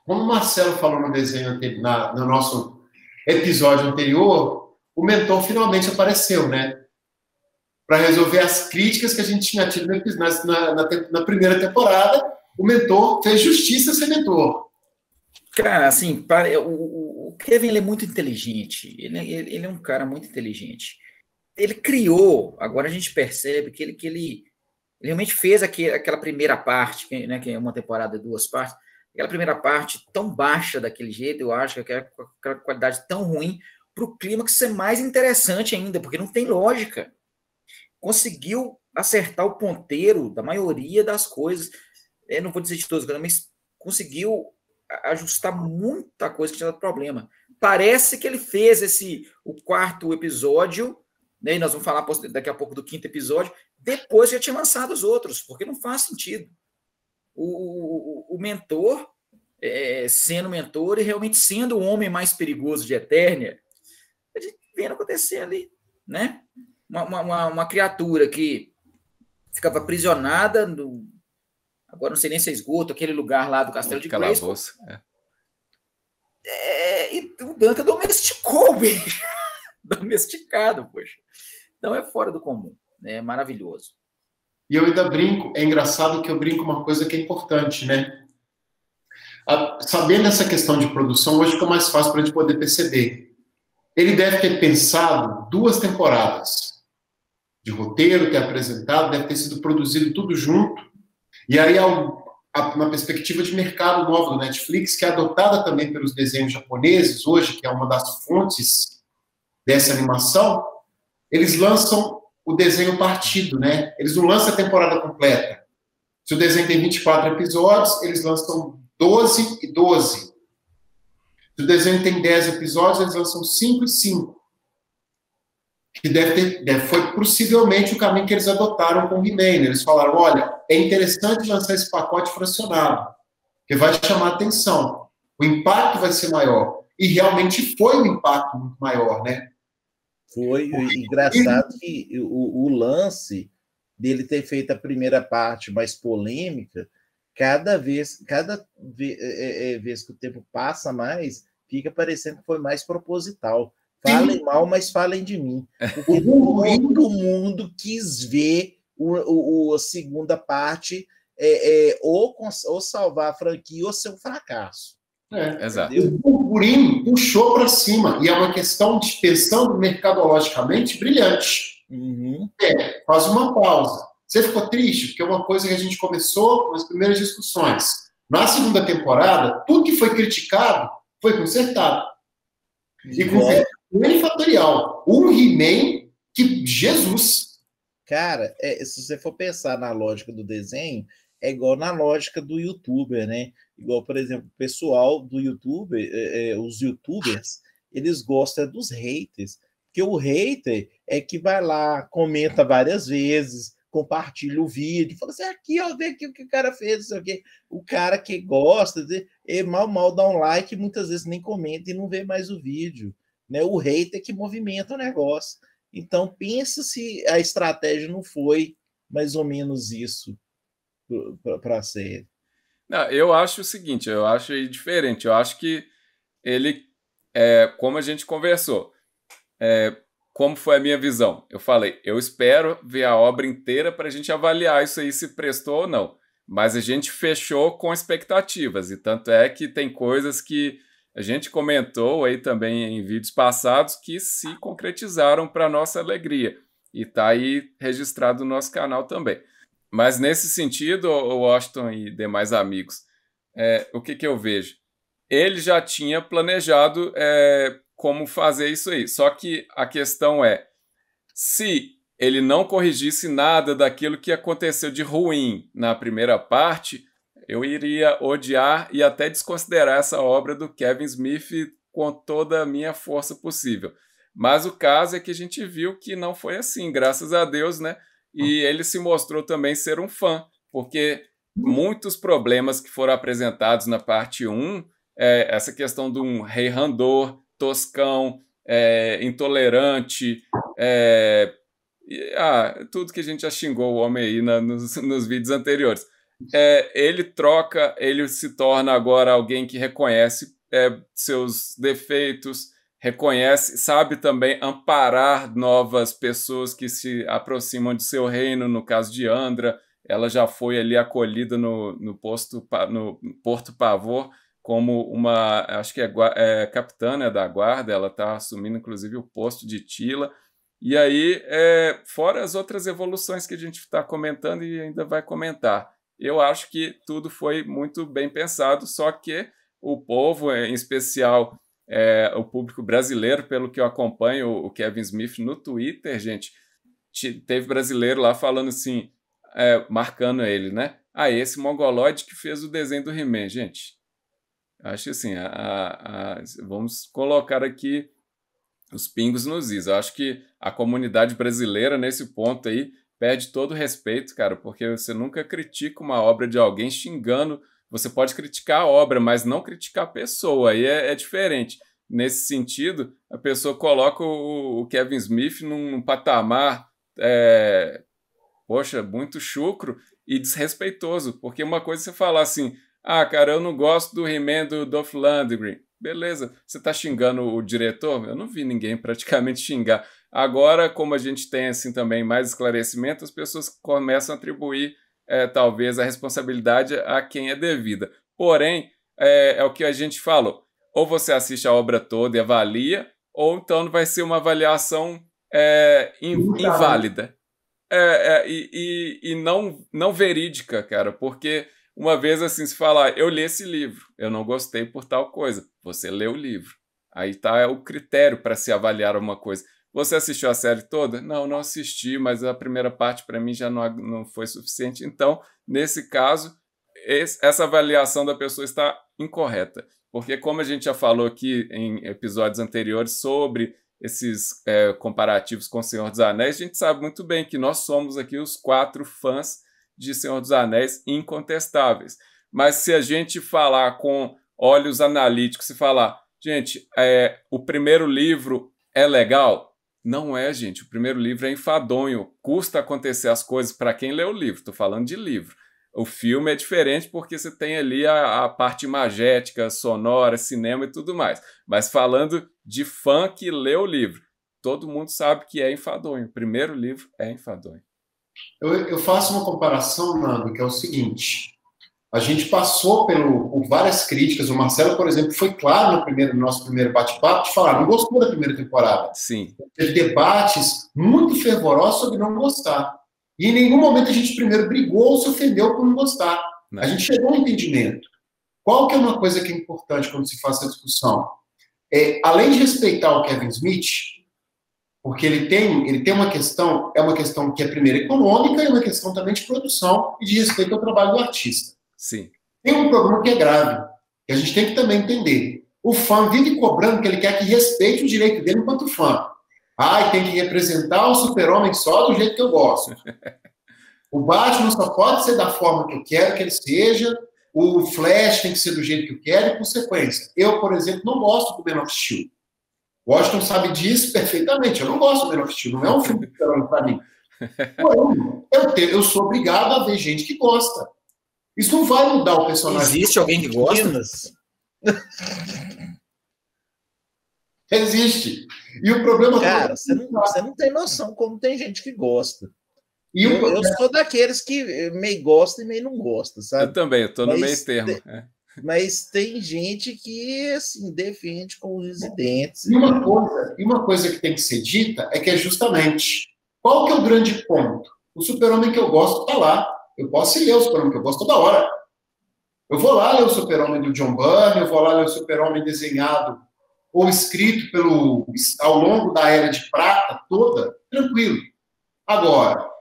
Como o Marcelo falou no desenho no nosso episódio anterior, o mentor finalmente apareceu, né? Para resolver as críticas que a gente tinha tido na primeira temporada, o mentor fez justiça a ser mentor. Cara, assim, o Kevin ele é muito inteligente. Ele é um cara muito inteligente. Ele criou, agora a gente percebe que ele realmente fez aquela primeira parte, né, que é uma temporada de 2 partes, aquela primeira parte tão baixa daquele jeito, eu acho, que aquela qualidade tão ruim, para o clímax ser mais interessante ainda, porque não tem lógica. Conseguiu acertar o ponteiro da maioria das coisas. Eu não vou dizer de todas, mas conseguiu ajustar muita coisa que tinha dado problema. Parece que ele fez o 4º episódio, né, e nós vamos falar daqui a pouco do 5º episódio, depois já tinha lançado os outros, porque não faz sentido. O mentor, sendo mentor e realmente sendo o homem mais perigoso de Eternia, a gente vendo acontecer ali, né? Uma criatura que ficava aprisionada agora não sei nem se é esgoto, aquele lugar lá do Castelo de Grayskull. E o Duncan domesticou, bicho. Domesticado, poxa. Então é fora do comum, né? É maravilhoso. E eu ainda brinco, é engraçado que eu brinco uma coisa que é importante, né? Sabendo essa questão de produção, hoje fica mais fácil para a gente poder perceber. Ele deve ter pensado 2 temporadas de roteiro, ter apresentado, deve ter sido produzido tudo junto. E aí, uma perspectiva de mercado nova do Netflix, que é adotada também pelos desenhos japoneses hoje, que é uma das fontes dessa animação, eles lançam o desenho partido, né? Eles não lançam a temporada completa. Se o desenho tem 24 episódios, eles lançam 12 e 12. Se o desenho tem 10 episódios, eles lançam 5 e 5. Que foi possivelmente o caminho que eles adotaram com o He-Man. Eles falaram, olha, é interessante lançar esse pacote fracionado, que vai chamar atenção. O impacto vai ser maior. E realmente foi um impacto muito maior, né? Foi engraçado que o lance dele ter feito a primeira parte mais polêmica, cada vez que o tempo passa mais, fica parecendo que foi mais proposital. Falem mal, mas falem de mim. Porque todo mundo quis ver a segunda parte ou salvar a franquia ou ser um fracasso. Exato. O burburinho puxou para cima. E é uma questão de pensando mercadologicamente brilhante. Uhum. Faz uma pausa. Você ficou triste? Porque é uma coisa que a gente começou nas primeiras discussões. Na segunda temporada, tudo que foi criticado foi consertado. E com fatorial. Um He-Man que Jesus. Cara, se você for pensar na lógica do desenho, é igual na lógica do youtuber, né? Igual, por exemplo, o pessoal do youtuber, os youtubers, eles gostam dos haters. Porque o hater é que vai lá, comenta várias vezes, compartilha o vídeo, fala assim, aqui, ó, vê aqui o que o cara fez, não sei o quê. O cara que gosta, mal dá um like, muitas vezes nem comenta e não vê mais o vídeo. Né? O hater que movimenta o negócio. Então, pensa se a estratégia não foi mais ou menos isso para a série. Não, eu acho o seguinte, eu acho diferente. Eu acho que ele, como a gente conversou, como foi a minha visão? Eu falei, eu espero ver a obra inteira para a gente avaliar isso aí, se prestou ou não. Mas a gente fechou com expectativas, e tanto é que tem coisas que a gente comentou aí também em vídeos passados que se concretizaram para nossa alegria. E está aí registrado no nosso canal também. Mas nesse sentido, o Washington e demais amigos, o que eu vejo? Ele já tinha planejado como fazer isso aí. Só que a questão é, se ele não corrigisse nada daquilo que aconteceu de ruim na primeira parte, eu iria odiar e até desconsiderar essa obra do Kevin Smith com toda a minha força possível. Mas o caso é que a gente viu que não foi assim, graças a Deus, né? E ele se mostrou também ser um fã, porque muitos problemas que foram apresentados na parte 1, essa questão de um rei Randor, toscão, intolerante, tudo que a gente já xingou o homem aí nos vídeos anteriores. ele se torna agora alguém que reconhece seus defeitos, reconhece, sabe também amparar novas pessoas que se aproximam de seu reino. No caso de Andra, ela já foi ali acolhida no Porto Pavor como uma, acho que é capitã, né, da guarda. Ela está assumindo inclusive o posto de Tila. E aí, fora as outras evoluções que a gente está comentando e ainda vai comentar, eu acho que tudo foi muito bem pensado, só que o povo, em especial o público brasileiro, pelo que eu acompanho o Kevin Smith no Twitter, gente, teve brasileiro lá falando assim, marcando ele, né? Esse mongoloide que fez o desenho do He-Man, gente. Acho assim, vamos colocar aqui os pingos nos is. Eu acho que a comunidade brasileira, nesse ponto aí, perde todo o respeito, cara, porque você nunca critica uma obra de alguém xingando. Você pode criticar a obra, mas não criticar a pessoa. Aí é diferente. Nesse sentido, a pessoa coloca o Kevin Smith num patamar, muito chucro e desrespeitoso. Porque uma coisa é você falar assim, cara, eu não gosto do He-Man do Dolph Lundgren. Beleza, você está xingando o diretor? Eu não vi ninguém praticamente xingar. Agora, como a gente tem assim também mais esclarecimento, as pessoas começam a atribuir talvez a responsabilidade a quem é devida. Porém, é o que a gente falou. Ou você assiste a obra toda e avalia, ou então vai ser uma avaliação inválida. E não verídica, cara, porque uma vez assim, se falar, eu li esse livro, eu não gostei por tal coisa. Você leu o livro. Aí está o critério para se avaliar uma coisa. Você assistiu a série toda? Não assisti, mas a primeira parte para mim já não foi suficiente. Então, nesse caso, essa avaliação da pessoa está incorreta. Porque como a gente já falou aqui em episódios anteriores sobre esses comparativos com o Senhor dos Anéis, a gente sabe muito bem que nós somos aqui os 4 fãs de Senhor dos Anéis incontestáveis. Mas se a gente falar com olhos analíticos, se falar, gente, o primeiro livro é legal? Não é, gente. O primeiro livro é enfadonho. Custa acontecer as coisas para quem lê o livro. Estou falando de livro. O filme é diferente porque você tem ali a parte imagética, sonora, cinema e tudo mais. Mas falando de fã que lê o livro, todo mundo sabe que é enfadonho. O primeiro livro é enfadonho. Eu faço uma comparação, Nando, que é o seguinte. A gente passou por várias críticas. O Marcelo, por exemplo, foi claro no nosso primeiro bate-papo de falar, não gostou da primeira temporada. Sim. Teve debates muito fervorosos sobre não gostar. E em nenhum momento a gente primeiro brigou ou se ofendeu por não gostar. Não. A gente chegou a um entendimento. Qual que é uma coisa que é importante quando se faz essa discussão? Além de respeitar o Kevin Smith, porque ele tem uma questão, é uma questão que é primeiro econômica e uma questão também de produção e de respeito ao trabalho do artista. Sim. Tem um problema que é grave, que a gente tem que também entender. O fã vive cobrando que ele quer que respeite o direito dele enquanto fã. Tem que representar o Super-Homem só do jeito que eu gosto. O Batman só pode ser da forma que eu quero que ele seja, o Flash tem que ser do jeito que eu quero e por sequência. Eu, por exemplo, não gosto do Man of Steel. Washington sabe disso perfeitamente. Eu não gosto do Man of Steel, não é um filme de super-homem para mim. Eu sou obrigado a ver gente que gosta. Isso não vai mudar o personagem. Existe alguém que gosta? Existe. E o problema... Cara, você não tem noção como tem gente que gosta. Eu sou daqueles que meio gosta e meio não gosta, sabe? Eu também, eu tô no meio termo. Mas tem gente que, assim, defende com os dentes. E uma coisa que tem que ser dita é que é justamente, qual que é o grande ponto? O Super-Homem que eu gosto tá lá. Eu posso ler o Super-Homem que eu gosto toda hora. Eu vou lá ler o Super-Homem do John Byrne, eu vou lá ler o Super-Homem desenhado ou escrito ao longo da Era de Prata toda, tranquilo. Agora,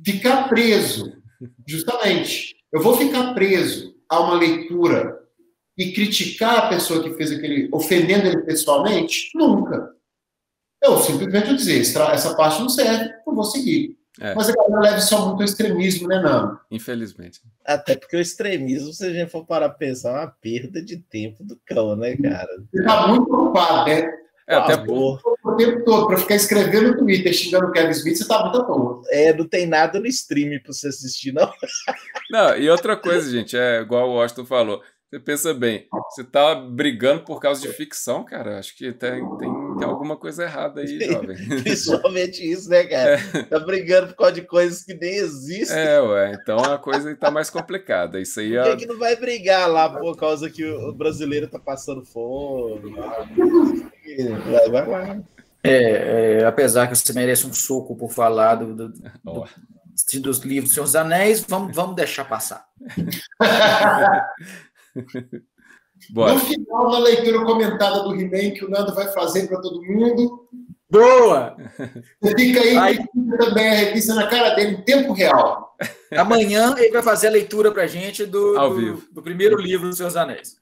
ficar preso, justamente, eu vou ficar preso a uma leitura e criticar a pessoa que fez ofendendo ele pessoalmente? Nunca. Eu simplesmente vou dizer, essa parte não serve, não vou seguir. Mas a galera leva isso muito ao extremismo, né, não? Infelizmente. Até porque o extremismo, se a gente for parar a pensar, é uma perda de tempo do cão, né, cara? Você tá muito ocupado, né? Até por... O tempo todo, para ficar escrevendo no Twitter, xingando o Kevin Smith, você tá muito à toa. Não tem nada no stream para você assistir, não. Não, e outra coisa, gente, é igual o Washington falou. Você pensa bem, você tá brigando por causa de ficção, cara? Acho que tem alguma coisa errada aí, jovem. Principalmente isso, né, cara? Tá brigando por causa de coisas que nem existem. Ué, então a coisa tá mais complicada. Isso aí Por que não vai brigar lá por causa que o brasileiro tá passando fome? Vai lá. Apesar que você merece um soco por falar dos livros do Senhor dos Anéis, vamos deixar passar. Bora. No final, na leitura comentada do He-Man que o Nando vai fazer para todo mundo. Boa! Você fica aí também a revista na cara dele em tempo real. Amanhã ele vai fazer a leitura pra gente Ao vivo. do primeiro livro dos Seus Anéis.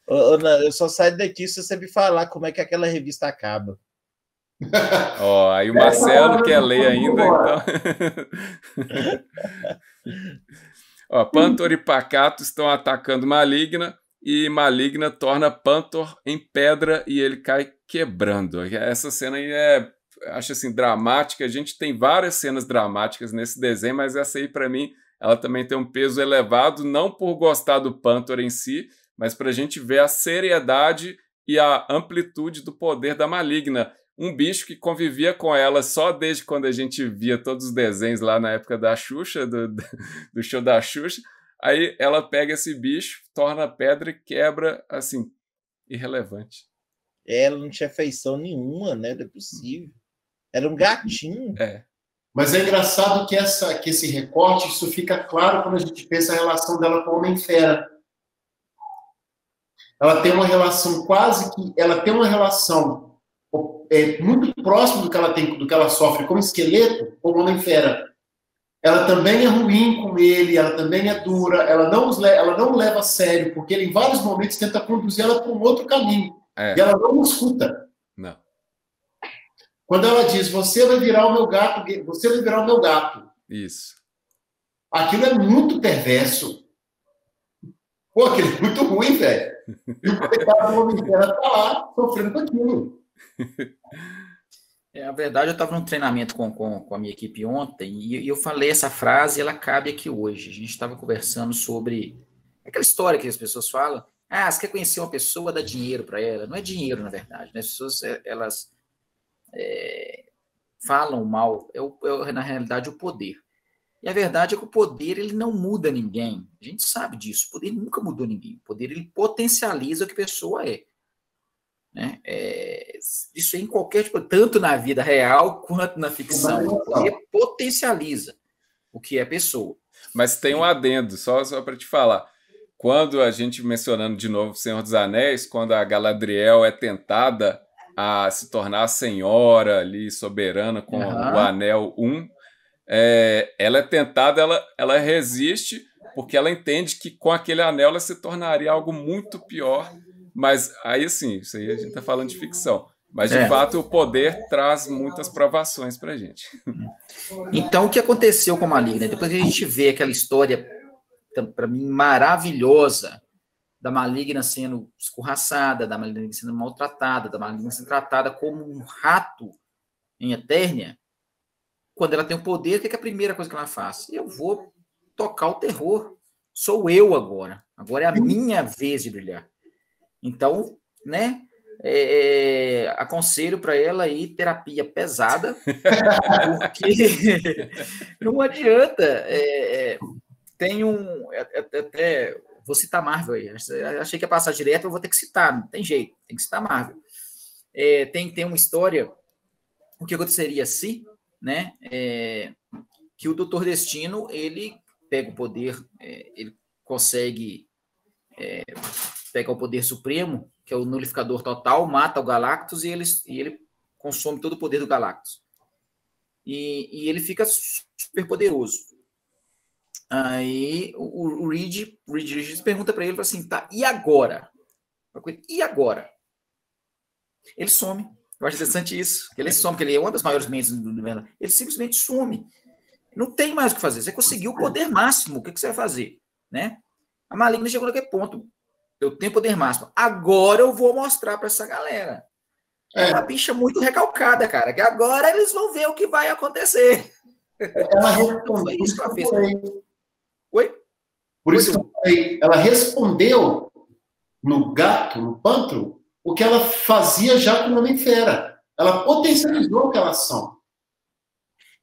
Eu só saio daqui se você me falar como é que aquela revista acaba. Aí o Marcelo quer ler ainda, então. Panther e Pacato estão atacando Maligna e Maligna torna Panther em pedra e ele cai quebrando. Essa cena aí acho assim, dramática. A gente tem várias cenas dramáticas nesse desenho, mas essa aí, para mim, ela também tem um peso elevado, não por gostar do Panther em si, mas para a gente ver a seriedade e a amplitude do poder da Maligna. Um bicho que convivia com ela só desde quando a gente via todos os desenhos lá na época da Xuxa, do show da Xuxa. Aí ela pega esse bicho, torna pedra e quebra, assim, irrelevante. Ela não tinha feição nenhuma, né? Não é possível. Era um gatinho. Mas é engraçado que esse recorte, isso fica claro quando a gente pensa a relação dela com o Homem-Fera. Ela tem uma relação muito próximo do que ela sofre como esqueleto, como Homem-Fera. Ela também é ruim com ele, ela também é dura, ela não o leva a sério, porque ele em vários momentos tenta conduzir ela para um outro caminho. E ela não o escuta. Não. Quando ela diz, você vai virar o meu gato, você vai virar o meu gato. Isso. Aquilo é muito perverso. Pô, aquilo é muito ruim, velho. E o coitado do Homem-Fera tá lá, sofrendo com aquilo. Na verdade, eu estava num treinamento com a minha equipe ontem e eu falei essa frase e ela cabe aqui hoje. A gente estava conversando sobre aquela história que as pessoas falam. Você quer conhecer uma pessoa, dá dinheiro para ela. Não é dinheiro, na verdade. Né? As pessoas, elas falam mal. Na realidade, o poder. E a verdade é que o poder ele não muda ninguém. A gente sabe disso. O poder nunca mudou ninguém. O poder ele potencializa o que a pessoa é. Né? Isso em qualquer tipo, tanto na vida real quanto na ficção. O poder potencializa o que é a pessoa. Mas tem um adendo, só para te falar. Quando a gente, mencionando de novo o Senhor dos Anéis, quando a Galadriel é tentada a se tornar a senhora ali, soberana, com o Anel 1, ela é tentada, ela resiste, porque ela entende que com aquele anel ela se tornaria algo muito pior. Mas aí, assim, isso aí a gente está falando de ficção. Mas, de fato, o poder traz muitas provações para a gente. Então, o que aconteceu com a Maligna? Depois que a gente vê aquela história, para mim, maravilhosa, da Maligna sendo escorraçada, da Maligna sendo maltratada, da Maligna sendo tratada como um rato em Eternia, quando ela tem o poder, o que é a primeira coisa que ela faz? Eu vou tocar o terror. Sou eu agora. Agora é a minha vez de brilhar. Então, né, aconselho para ela aí terapia pesada, porque não adianta. Tem até vou citar Marvel aí. Achei que ia passar direto, eu vou ter que citar, não tem jeito, tem que citar Marvel. Tem uma história, o que aconteceria se, né, que o Doutor Destino, ele pega o poder, ele consegue pega o poder supremo, que é o nulificador total, mata o Galactus e ele consome todo o poder do Galactus. E ele fica super poderoso. Aí o Reed pergunta para ele, fala assim, tá, e agora? E agora? Ele some. Eu acho interessante isso. Ele some, porque ele é uma das maiores mentes do universo. Ele simplesmente some. Não tem mais o que fazer. Você conseguiu o poder máximo. O que você vai fazer? Né? A Maligna chegou naquele ponto. Eu tenho poder máximo. Agora eu vou mostrar para essa galera. É uma bicha muito recalcada, cara, que agora eles vão ver o que vai acontecer. Ela respondeu. Isso que ela fez. Oi? Por isso que eu falei, ela respondeu no gato, no pântano, o que ela fazia já com o Homem-Fera. Ela potencializou aquela ação.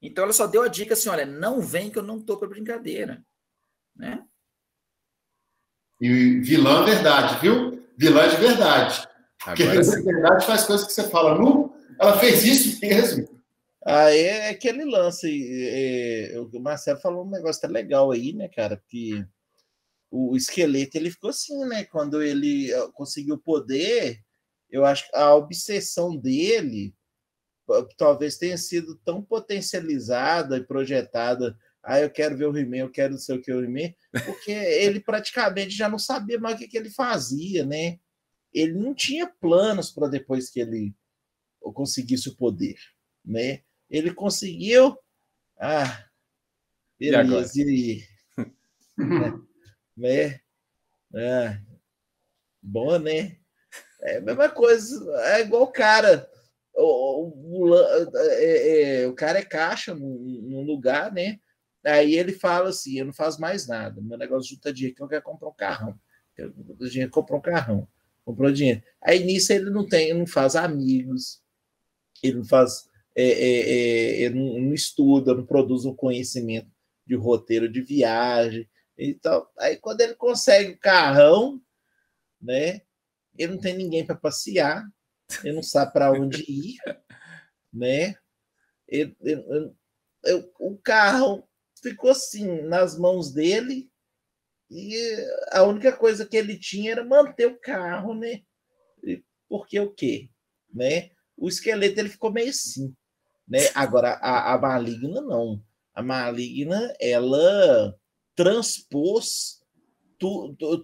Então ela só deu a dica assim, olha, não vem que eu não tô para brincadeira, né? E vilã é verdade, viu? Vilã é de verdade. Porque vilã de verdade faz coisas que você fala, não, ela fez isso mesmo. É aquele lance. O Marcelo falou um negócio até legal aí, né, cara? Que o Esqueleto, ele ficou assim, né? Quando ele conseguiu poder, eu acho que a obsessão dele talvez tenha sido tão potencializada e projetada. Eu quero ver o He-Man, eu quero não sei o que o He-Man, porque ele praticamente já não sabia mais o que ele fazia, né? Ele não tinha planos para depois que ele conseguisse o poder, né? Ele conseguiu, beleza, e né? Bom, né? É a mesma coisa, é igual o cara. O cara é caixa num lugar, né? Aí ele fala assim: eu não faço mais nada, meu negócio de juntar dinheiro, que eu quero comprar um carrão. Dinheiro, comprou um carrão, comprou dinheiro. Aí nisso ele não faz amigos, ele não faz, ele não estuda, não produz um conhecimento de roteiro de viagem. Então, aí quando ele consegue o carrão, né? Ele não tem ninguém para passear, ele não sabe para onde ir, né? O carro ficou assim nas mãos dele e a única coisa que ele tinha era manter o carro, né? Porque o quê? Né? O Esqueleto ele ficou meio assim, né? Agora a Maligna não. A Maligna ela transpôs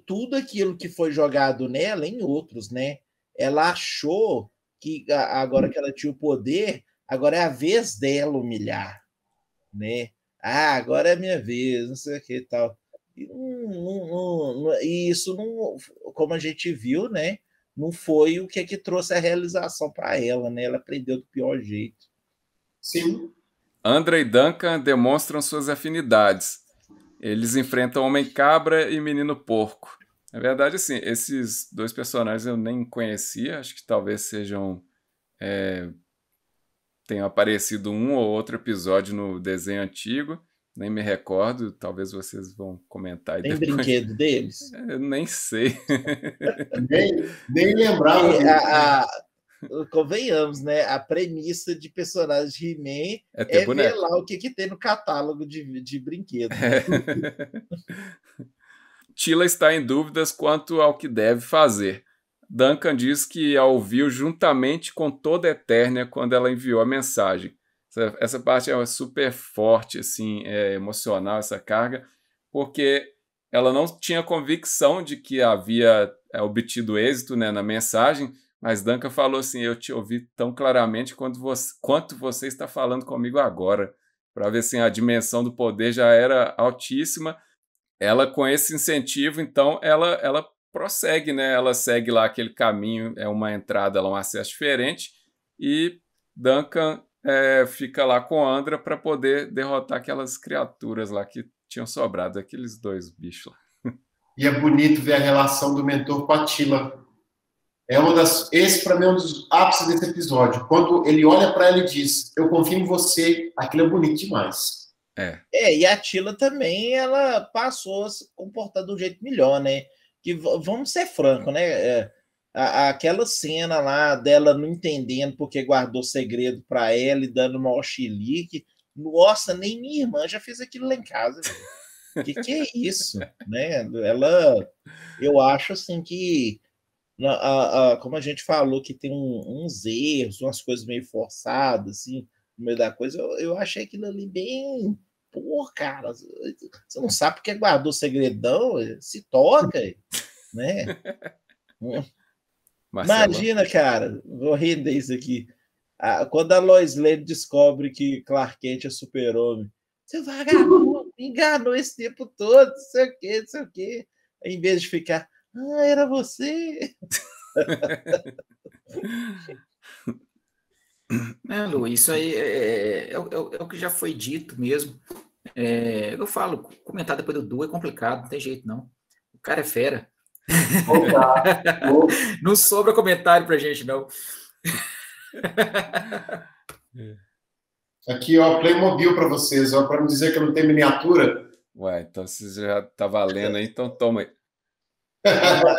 tudo aquilo que foi jogado nela em outros, né? Ela achou que agora que ela tinha o poder, agora é a vez dela humilhar, né? Agora é a minha vez, não sei o que e tal. E isso não, como a gente viu, né? Não foi o que trouxe a realização para ela, né? Ela aprendeu do pior jeito. Sim. Andra e Duncan demonstram suas afinidades. Eles enfrentam Homem-Cabra e Menino Porco. Na verdade, assim, esses dois personagens eu nem conhecia. Acho que talvez sejam... tenham aparecido um ou outro episódio no desenho antigo. Nem me recordo. Talvez vocês vão comentar aí Tem depois. Brinquedo deles? Eu nem sei. nem lembrava. Convenhamos, né? A premissa de personagens de He-Man é ver lá o que tem no catálogo de brinquedos. Teela está em dúvidas quanto ao que deve fazer. Duncan diz que a ouviu juntamente com toda a Eternia quando ela enviou a mensagem. Essa parte é super forte, assim, emocional, essa carga, porque ela não tinha convicção de que havia obtido êxito, né, na mensagem, mas Duncan falou assim: eu te ouvi tão claramente quanto você está falando comigo agora, para ver se a dimensão do poder já era altíssima. Ela, com esse incentivo, então, ela prossegue, né? Ela segue lá aquele caminho, é uma entrada, um acesso diferente, e Duncan fica lá com Andra para poder derrotar aquelas criaturas lá que tinham sobrado, aqueles dois bichos lá. E é bonito ver a relação do mentor com a Teela. Esse, para mim, é um dos ápices desse episódio. Quando ele olha para ela e diz: eu confio em você, aquilo é bonito demais. E a Teela também, ela passou a se comportar de um jeito melhor, né? Que vamos ser francos, né? Aquela cena lá dela não entendendo porque guardou segredo para ela e dando uma chilique. Nossa, nem minha irmã já fez aquilo lá em casa. Que é isso, né? Eu acho assim que, como a gente falou, que tem uns erros, umas coisas meio forçadas, assim, no meio da coisa. Eu achei aquilo ali bem... Pô, cara, você não sabe porque guardou segredão, se toca, né? Imagina, cara, vou render isso aqui. Quando a Lois Lane descobre que Clark Kent é super-homem, você vagabundo, enganou esse tempo todo, não sei o quê, não sei o quê. Em vez de ficar, era você. Lu, isso aí é o que já foi dito mesmo. Eu falo, comentar depois do Du é complicado, não tem jeito não. O cara é fera. Não sobra comentário pra gente, não. Aqui, ó, Playmobil para vocês, ó, para não dizer que eu não tenho miniatura. Ué, então você já tá valendo aí, então toma aí.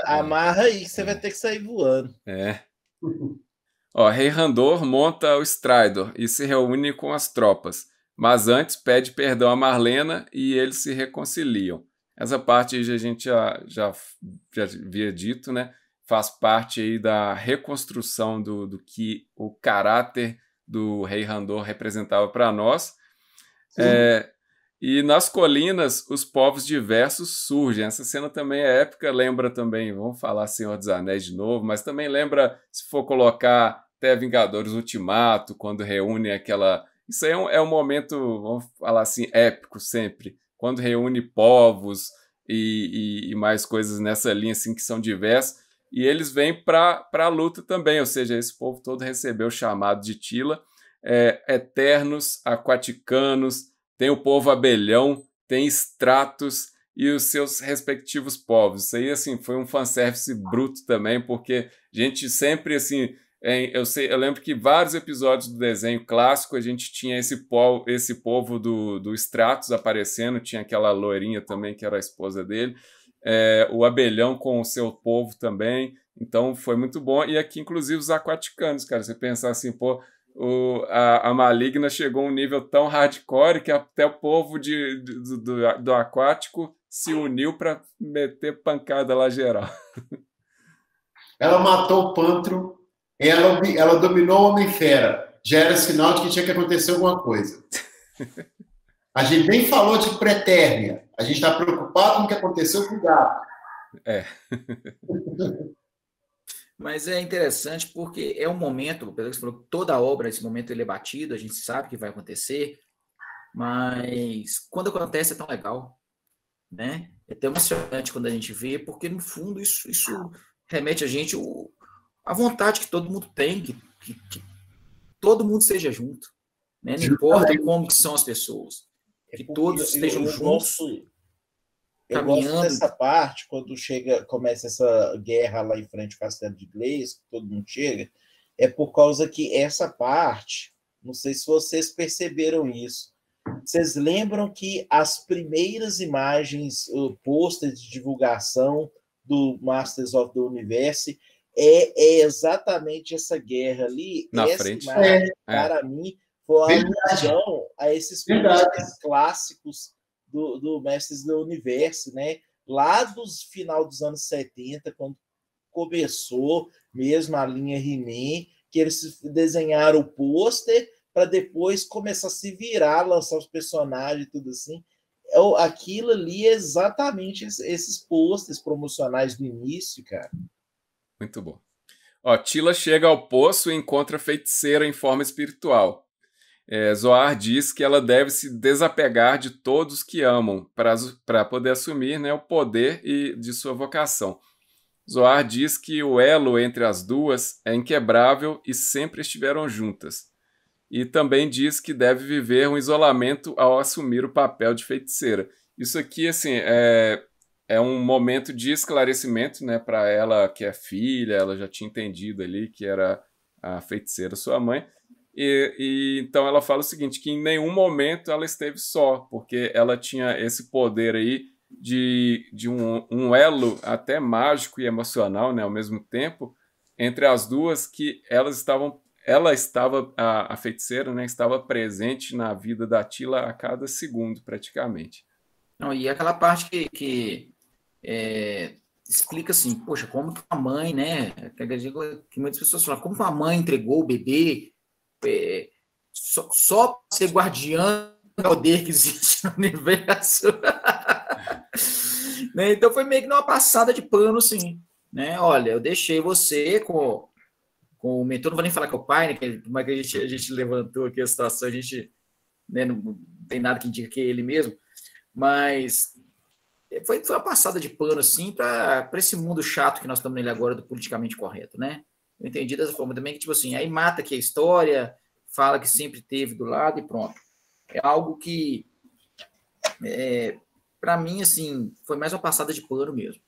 Amarra aí que você vai ter que sair voando. Ó, Rei Randor monta o Stridor e se reúne com as tropas, mas antes pede perdão a Marlena e eles se reconciliam. Essa parte aí a gente já havia dito, né? Faz parte aí da reconstrução do que o caráter do Rei Randor representava para nós. E nas colinas, os povos diversos surgem. Essa cena também é épica, lembra também, vamos falar Senhor dos Anéis de novo, mas também lembra, se for colocar até Vingadores Ultimato, quando reúne aquela... Isso aí é um momento, vamos falar assim, épico sempre. Quando reúne povos e mais coisas nessa linha assim, que são diversas. E eles vêm para a luta também, ou seja, esse povo todo recebeu o chamado de Tila. Eternos, aquaticanos, tem o povo abelhão, tem Stratos e os seus respectivos povos. Isso aí, assim, foi um fanservice bruto também, porque a gente sempre, assim... Eu lembro que vários episódios do desenho clássico a gente tinha esse povo do Stratos aparecendo, tinha aquela loirinha também que era a esposa dele, o abelhão com o seu povo também, então foi muito bom. E aqui, inclusive, os aquaticanos, cara, você pensar assim, pô, a Maligna chegou a um nível tão hardcore que até o povo do aquático se uniu para meter pancada lá geral. Ela matou o Pantro. Ela dominou o Homem-Fera. Já era sinal de que tinha que acontecer alguma coisa. A gente nem falou de Pretérnia. A gente está preocupado com o que aconteceu com o gato. Mas é interessante porque é um momento, pelo que você falou, toda a obra, esse momento ele é batido, a gente sabe que vai acontecer, mas quando acontece é tão legal, né? É tão emocionante quando a gente vê, porque no fundo isso remete a gente a vontade que todo mundo tem, que todo mundo esteja junto, né? Não importa como que são as pessoas, que todos estejam juntos. Eu gosto dessa parte, quando começa essa guerra lá em frente ao Castelo de Gleis, todo mundo chega, é por causa que essa parte, não sei se vocês perceberam isso, vocês lembram que as primeiras imagens, pôsteres de divulgação do Masters of the Universe é exatamente essa guerra ali. Na essa frente. Imagem, para mim, foi uma alusão a esses pôsteres clássicos do Mestres do Universo, né? Lá dos final dos anos 70, quando começou mesmo a linha He-Man, que eles desenharam o pôster para depois começar a se virar, lançar os personagens e tudo assim. Aquilo ali é exatamente esses pôsteres promocionais do início, cara. Muito bom. Ó, Tila chega ao poço e encontra a feiticeira em forma espiritual. Zoar diz que ela deve se desapegar de todos que amam para poder assumir, né, o poder de sua vocação. Zoar diz que o elo entre as duas é inquebrável e sempre estiveram juntas. E também diz que deve viver um isolamento ao assumir o papel de feiticeira. Isso aqui, assim, é um momento de esclarecimento, né, para ela que é filha, ela já tinha entendido ali que era a feiticeira sua mãe. E então ela fala o seguinte, que em nenhum momento ela esteve só, porque ela tinha esse poder aí de um elo até mágico e emocional, né, ao mesmo tempo, entre as duas, que a feiticeira, né, estava presente na vida da Tila a cada segundo, praticamente. Não, e aquela parte que explica assim, poxa, como que a mãe, né, que muitas pessoas falam, como que a mãe entregou o bebê só para ser guardiã do poder que existe no universo. Né? Então foi meio que uma passada de pano, assim, né? Olha, eu deixei você com o mentor, não vou nem falar que é o pai, né? Como é que a gente levantou aqui a situação, a gente, né, não tem nada que indica que é ele mesmo, mas foi uma passada de pano, assim, para esse mundo chato que nós estamos nele agora, do politicamente correto, né? Eu entendi dessa forma também, que, tipo assim, aí mata aqui a história, fala que sempre teve do lado e pronto. É algo que, para mim, assim, foi mais uma passada de pano mesmo.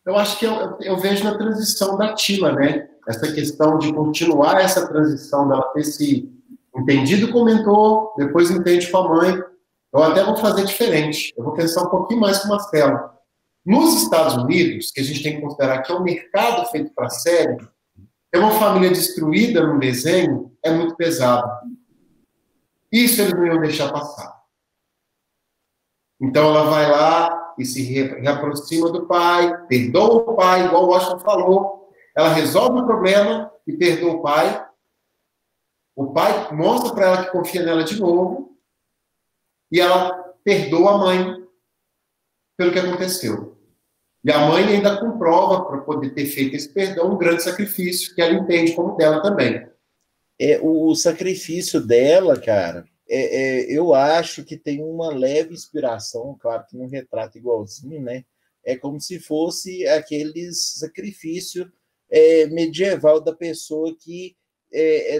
Eu acho que eu vejo na transição da Tila, né? Essa questão de continuar essa transição, dela ter se entendido com o mentor, depois entende com a mãe. Eu até vou fazer diferente. Eu vou pensar um pouquinho mais com o Marcelo. Nos Estados Unidos, que a gente tem que considerar que é um mercado feito para série, ter uma família destruída no desenho é muito pesado. Isso eles não iam deixar passar. Então ela vai lá e se reaproxima do pai, perdoa o pai, igual o Washington falou. Ela resolve o problema e perdoa o pai. O pai mostra para ela que confia nela de novo. E ela perdoa a mãe pelo que aconteceu. E a mãe ainda comprova, para poder ter feito esse perdão, um grande sacrifício, que ela entende como dela também. O sacrifício dela, cara, eu acho que tem uma leve inspiração, claro que não retrata igualzinho, né? É como se fosse aquele sacrifício medieval da pessoa que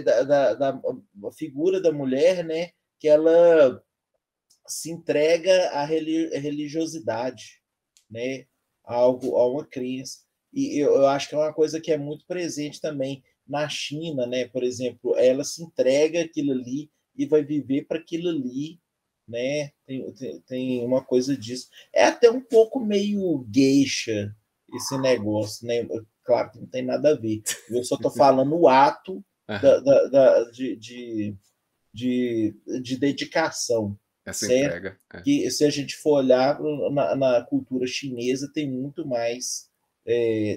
da figura da mulher, né? Que ela se entrega à religiosidade, né? A uma crença. E eu acho que é uma coisa que é muito presente também na China, né? Por exemplo, ela se entrega aquilo ali e vai viver para aquilo ali, né? Tem uma coisa disso. É até um pouco meio geisha esse negócio, né? Claro que não tem nada a ver. Eu só estou falando o ato de dedicação. Essa certo? Entrega. Que se a gente for olhar na cultura chinesa, tem muito mais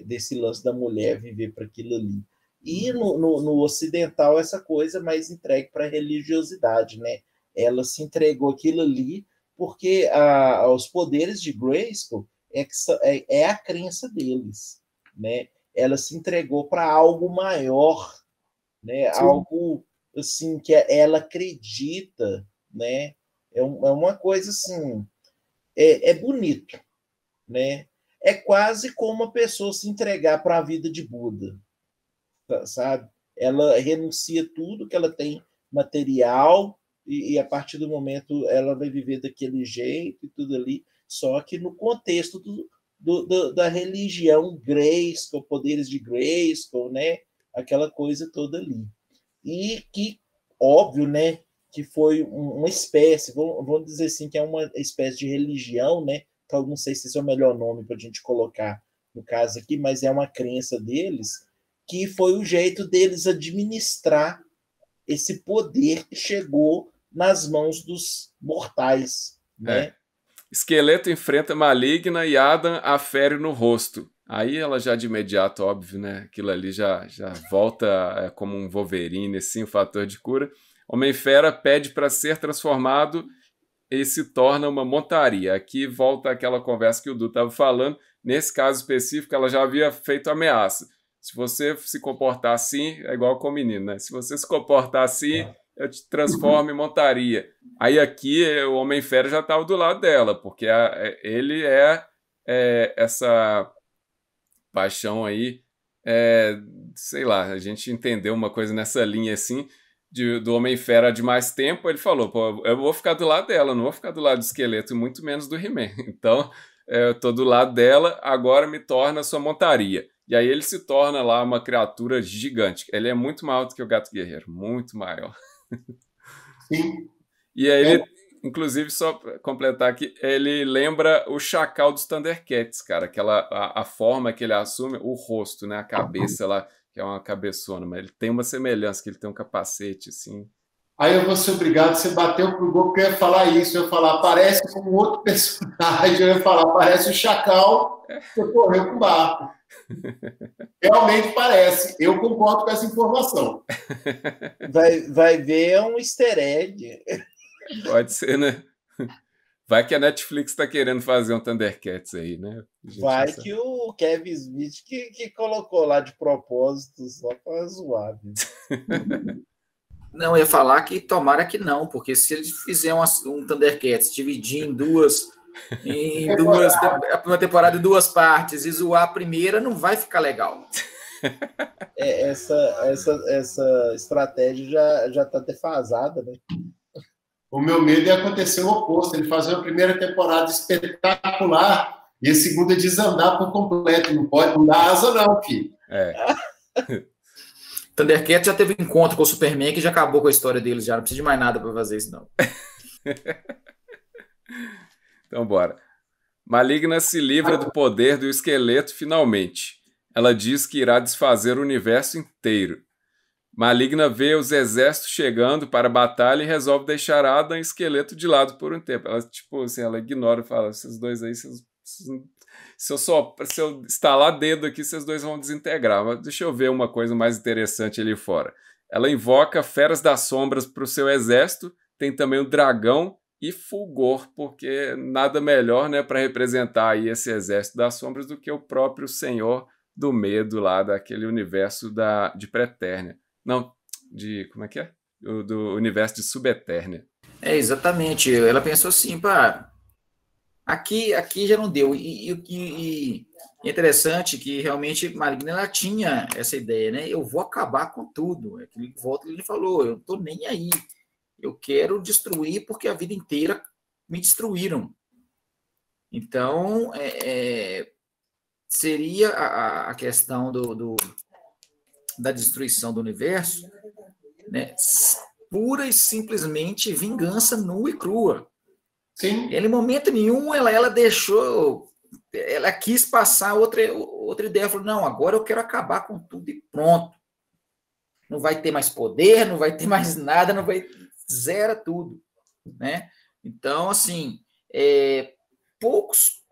desse lance da mulher viver para aquilo ali. E no ocidental, essa coisa mais entregue para a religiosidade, né? Ela se entregou aquilo ali porque os poderes de Grayskull é a crença deles, né? Ela se entregou para algo maior, né? Algo assim que ela acredita, né? É uma coisa assim, é bonito, né? É quase como uma pessoa se entregar para a vida de Buda, sabe? Ela renuncia tudo que ela tem material e a partir do momento ela vai viver daquele jeito e tudo ali, só que no contexto da religião Grayskull, poderes de Grayskull, né? Aquela coisa toda ali. E que, óbvio, né? Que foi uma espécie, vamos dizer assim, que é uma espécie de religião, né? Que eu não sei se esse é o melhor nome para a gente colocar no caso aqui, mas é uma crença deles, que foi o jeito deles administrar esse poder que chegou nas mãos dos mortais, né? Esqueleto enfrenta Maligna e Adam a fere no rosto. Aí ela já de imediato, óbvio, né? Aquilo ali já volta como um Wolverine, assim, o fator de cura. Homem-Fera pede para ser transformado e se torna uma montaria. Aqui volta aquela conversa que o Du estava falando. Nesse caso específico, ela já havia feito ameaça. Se você se comportar assim, é igual com o menino, né? Se você se comportar assim, eu te transformo em montaria. Aí aqui o Homem-Fera já estava do lado dela, porque ele essa paixão aí, sei lá, a gente entendeu uma coisa nessa linha assim, do Homem-Fera de mais tempo. Ele falou, pô, eu vou ficar do lado dela, não vou ficar do lado do Esqueleto, muito menos do He-Man. Então, eu tô do lado dela, agora me torna sua montaria. E aí ele se torna lá uma criatura gigante. Ele é muito maior do que o Gato Guerreiro, muito maior. Sim. E aí ele, inclusive, só pra completar aqui, ele lembra o Chacal dos Thundercats, cara, a forma que ele assume, o rosto, né, a cabeça lá, que é uma cabeçona, mas ele tem uma semelhança, que ele tem um capacete, assim. Aí eu vou ser obrigado, você bateu pro gol, porque eu ia falar isso, eu ia falar, parece como outro personagem, eu ia falar, parece o Chacal que correu com o barco. Realmente parece, eu concordo com essa informação. Vai ver um easter egg. Pode ser, né? Vai que a Netflix tá querendo fazer um Thundercats aí, né? Vai que o Kevin Smith que colocou lá de propósito só para zoar. Não, eu ia falar que tomara que não, porque se eles fizerem um Thundercats dividir uma temporada em duas partes e zoar a primeira, não vai ficar legal. Essa estratégia já está defasada, né? O meu medo é acontecer o oposto, ele fazer uma primeira temporada espetacular e a segunda desandar por completo. Não pode, não dá asa não, filho. Thundercats já teve encontro com o Superman, que já acabou com a história deles, já não precisa de mais nada para fazer isso, não. Então, bora. Maligna se livra do poder do esqueleto finalmente. Ela diz que irá desfazer o universo inteiro. Maligna vê os exércitos chegando para a batalha e resolve deixar Adam e Esqueleto de lado por um tempo. Ela, tipo, assim, ela ignora e fala, esses dois aí, se eu estalar dedo aqui, vocês dois vão desintegrar. Mas deixa eu ver uma coisa mais interessante ali fora. Ela invoca feras das sombras para o seu exército, tem também o dragão e Fulgor, porque nada melhor, né, para representar aí esse exército das sombras do que o próprio Senhor do Medo lá daquele universo de Pretérnia. Não, como é que é? Do universo de Subeternia. Exatamente. Ela pensou assim, pá, aqui já não deu. E é interessante que realmente Maligna ela tinha essa ideia, né? Eu vou acabar com tudo. Aquele volta ele falou, eu não tô nem aí. Eu quero destruir porque a vida inteira me destruíram. Então, seria a questão da destruição do universo, né? Pura e simplesmente vingança nua e crua. Sim. Em momento nenhum ela deixou, ela quis passar outra ideia, falou, não, agora eu quero acabar com tudo e pronto. Não vai ter mais poder, não vai ter mais nada, não vai zera tudo, né? Então, assim, poucos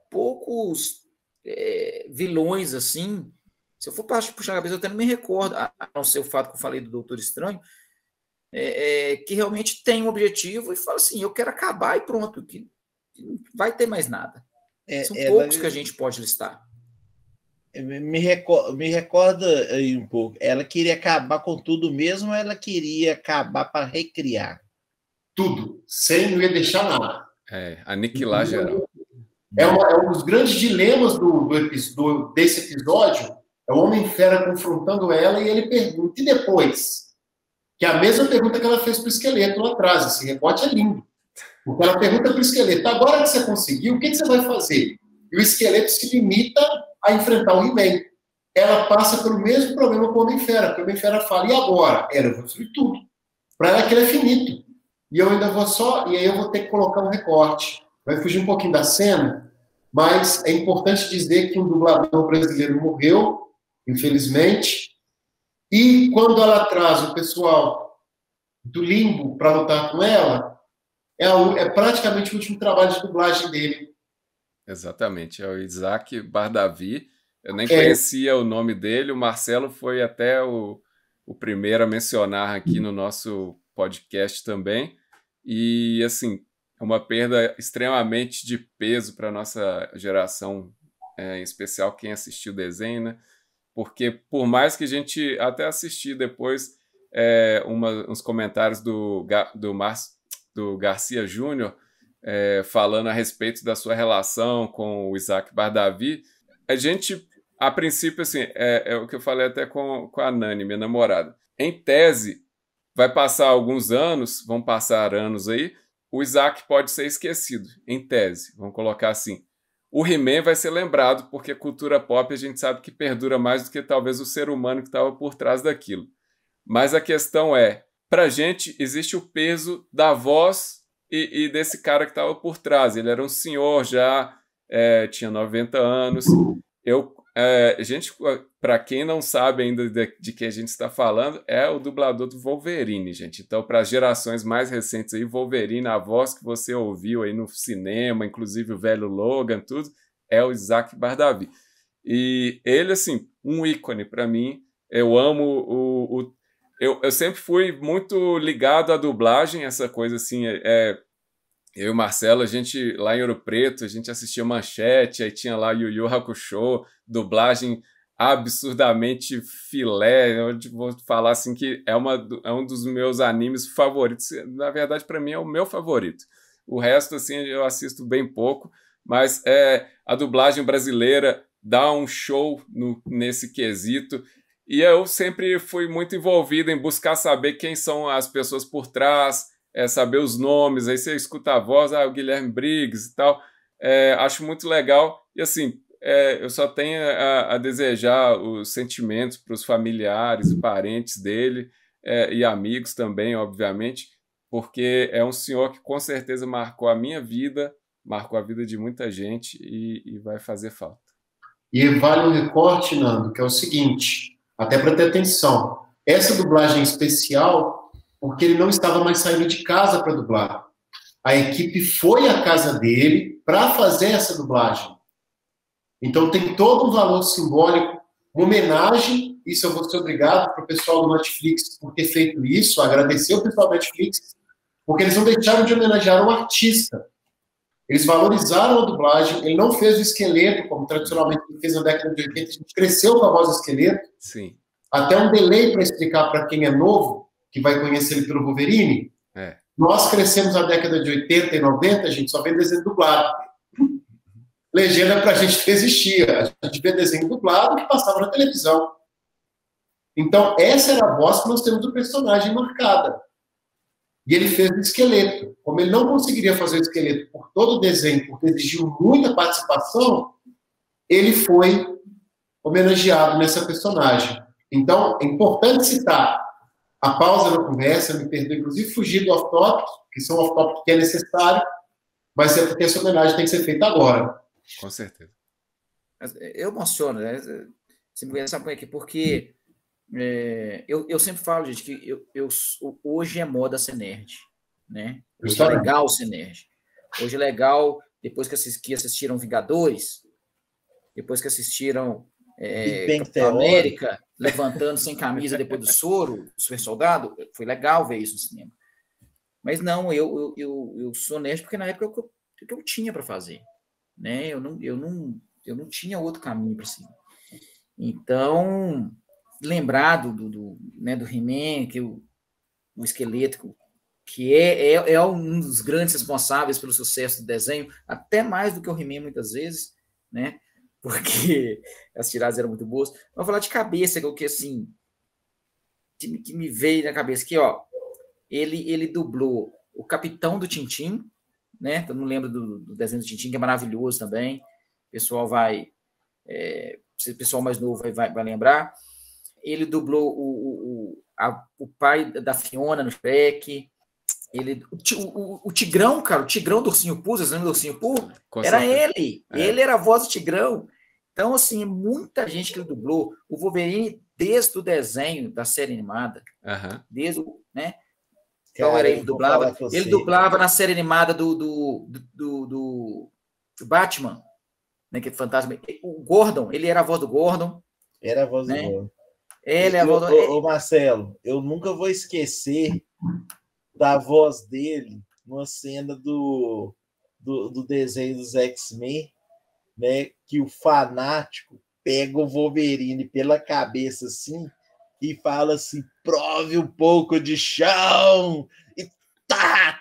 vilões assim. Se eu for puxar a cabeça, eu até não me recordo, a não ser o fato que eu falei do Doutor Estranho, que realmente tem um objetivo e fala assim, eu quero acabar e pronto, que não vai ter mais nada. São poucos que a gente pode listar. Me recorda aí um pouco. Ela queria acabar com tudo mesmo ou ela queria acabar para recriar? Tudo. Não ia deixar nada. Aniquilar geral. É um dos grandes dilemas desse episódio. É o Homem-Fera confrontando ela e ele pergunta, e depois? Que é a mesma pergunta que ela fez para o esqueleto lá atrás. Esse recorte é lindo. Porque ela pergunta para o esqueleto, agora que você conseguiu, o que você vai fazer? E o esqueleto se limita a enfrentar o He-Man. Ela passa pelo mesmo problema com o Homem-Fera, porque o Homem-Fera fala, e agora? Eu vou destruir tudo. Para ela aquilo é finito. E eu ainda e aí eu vou ter que colocar um recorte. Vai fugir um pouquinho da cena, mas é importante dizer que um dublador brasileiro morreu, infelizmente, e quando ela traz o pessoal do Limbo para lutar com ela, é praticamente o último trabalho de dublagem dele. Exatamente, é o Isaac Bardavi. Eu nem conhecia o nome dele, o Marcelo foi até o primeiro a mencionar aqui no nosso podcast também, e assim, é uma perda extremamente de peso para a nossa geração, em especial quem assistiu o desenho, né? Porque por mais que a gente até assistir depois uns comentários do Garcia Júnior falando a respeito da sua relação com o Isaac Bardavi, a gente, a princípio, assim, é o que eu falei até com a Nani, minha namorada. Em tese, vão passar anos aí, o Isaac pode ser esquecido, em tese, vamos colocar assim. O He-Man vai ser lembrado, porque cultura pop a gente sabe que perdura mais do que talvez o ser humano que estava por trás daquilo. Mas a questão pra gente existe o peso da voz e desse cara que estava por trás. Ele era um senhor já, tinha 90 anos. Para quem não sabe ainda de que a gente está falando, é o dublador do Wolverine, gente. Então, para as gerações mais recentes aí, Wolverine, a voz que você ouviu aí no cinema, inclusive o velho Logan, tudo, é o Isaac Bardavi. E ele, assim, um ícone para mim. Eu amo eu sempre fui muito ligado à dublagem, essa coisa assim, eu e o Marcelo, a gente lá em Ouro Preto, a gente assistia Manchete, aí tinha lá Yu Yu Hakusho, dublagem absurdamente filé. Eu vou falar assim que é um dos meus animes favoritos. Na verdade, para mim é o meu favorito. O resto, assim, eu assisto bem pouco, mas a dublagem brasileira dá um show nesse quesito. E eu sempre fui muito envolvido em buscar saber quem são as pessoas por trás, saber os nomes, aí você escuta a voz, o Guilherme Briggs e tal. Acho muito legal. E assim, eu só tenho a desejar os sentimentos para os familiares e parentes dele, e amigos também, obviamente, porque é um senhor que com certeza marcou a minha vida, marcou a vida de muita gente e vai fazer falta. E vale um recorte, Nando, que é o seguinte, até para ter atenção, essa dublagem especial, porque ele não estava mais saindo de casa para dublar. A equipe foi à casa dele para fazer essa dublagem. Então tem todo um valor simbólico, uma homenagem, isso eu vou ser obrigado para o pessoal do Netflix por ter feito isso, agradecer o pessoal do Netflix, porque eles não deixaram de homenagear um artista. Eles valorizaram a dublagem, ele não fez o esqueleto, como tradicionalmente ele fez na década de 80, a gente cresceu com a voz do esqueleto. Sim. Até um delay para explicar para quem é novo, que vai conhecer ele pelo Wolverine. Nós crescemos na década de 80 e 90, a gente só vê desenho dublado. Legenda para a gente não existia. A gente vê desenho dublado que passava na televisão. Então, essa era a voz que nós temos do personagem marcada. E ele fez o esqueleto. Como ele não conseguiria fazer o esqueleto por todo o desenho, porque exigiu muita participação, ele foi homenageado nessa personagem. Então, é importante citar a pausa na conversa, me perdoe, inclusive fugir do off-topic, que são off-topic que é necessário, mas é porque essa homenagem tem que ser feita agora. Com certeza. Eu emociono, né? Você me conhece, sabe, porque eu sempre falo, gente, que hoje é moda ser nerd, né? Hoje é legal ser nerd. Hoje é legal, depois que assistiram Vingadores, depois que assistiram Capitão América, levantando sem camisa depois do soro, do super soldado, foi legal ver isso no cinema. Mas não, eu sou nerd porque na época eu tinha para fazer, né? Eu não tinha outro caminho para seguir. Então, lembrar do He-Man, que o esqueleto, que é um dos grandes responsáveis pelo sucesso do desenho, até mais do que o He-Man muitas vezes, né? Porque as tiradas eram muito boas. Vou falar de cabeça, que assim, que me veio na cabeça aqui, ó. Ele dublou o Capitão do Tintim, né? Eu não lembro do desenho do Tintim, que é maravilhoso também. O pessoal o pessoal mais novo vai lembrar. Ele dublou o pai da Fiona no Shrek. O Tigrão, cara, o Tigrão do Ursinho Pooh, você lembra do Ursinho Pooh? Era ele. Ele era a voz do Tigrão. Então, assim, muita gente que ele dublou. O Wolverine, desde o desenho da série animada, desde o, né? Então, ele dublava. Ele dublava na série animada do Batman, né? Que é fantasma. O Gordon, ele era a voz do Gordon. Era a voz do Gordon. Ele é a voz do... Ô, Marcelo, eu nunca vou esquecer da voz dele numa cena do desenho dos X-Men, né, que o Fanático pega o Wolverine pela cabeça assim e fala assim, prove um pouco de chão, e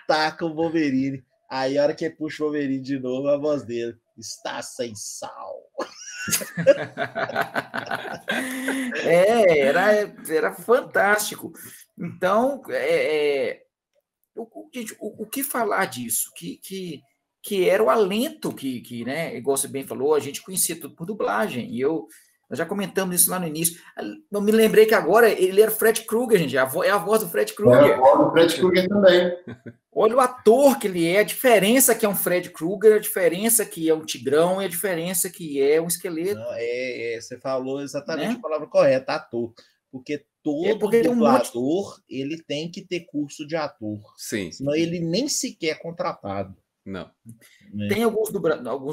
taca o Wolverine. Aí a hora que ele puxa o Wolverine de novo, a voz dele está sem sal. Era fantástico. Então, o que falar disso? Que era o alento que, né, igual você bem falou, a gente conhecia tudo por dublagem. E nós já comentamos isso lá no início. Eu me lembrei que agora ele era Fred Krueger, gente. É a voz do Fred Krueger. É a voz do Fred Krueger também. Olha o ator que ele é, a diferença que é um Fred Krueger, a diferença que é um Tigrão e a diferença que é um esqueleto. Não, você falou exatamente a palavra correta, ator. Porque todo dublador ele tem que ter curso de ator. Sim. Senão ele nem sequer é contratado. Não. Tem alguns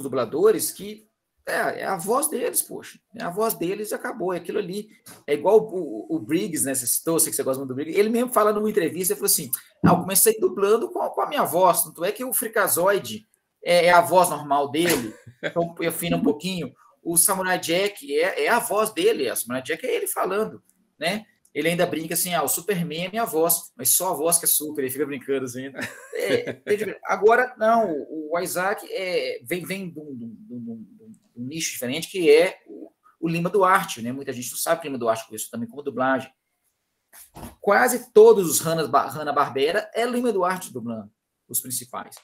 dubladores que é a voz deles, poxa. É a voz deles e acabou. É aquilo ali. É igual o Briggs, né? Você citou, sei que você gosta muito do Briggs. Ele mesmo fala numa entrevista, ele falou assim, eu comecei dublando com a minha voz. Tanto é que o Freakazoid é a voz normal dele. Então eu afino um pouquinho. O Samurai Jack é a voz dele. O Samurai Jack é ele falando, né? Ele ainda brinca assim, o Superman é minha voz, mas só a voz que é super, ele fica brincando assim. Agora, não, o Isaac vem de um nicho diferente, que é o Lima Duarte, né? Muita gente não sabe que o Lima Duarte começou também como dublagem. Quase todos os Hanna-Barbera é Lima Duarte dublando, os principais.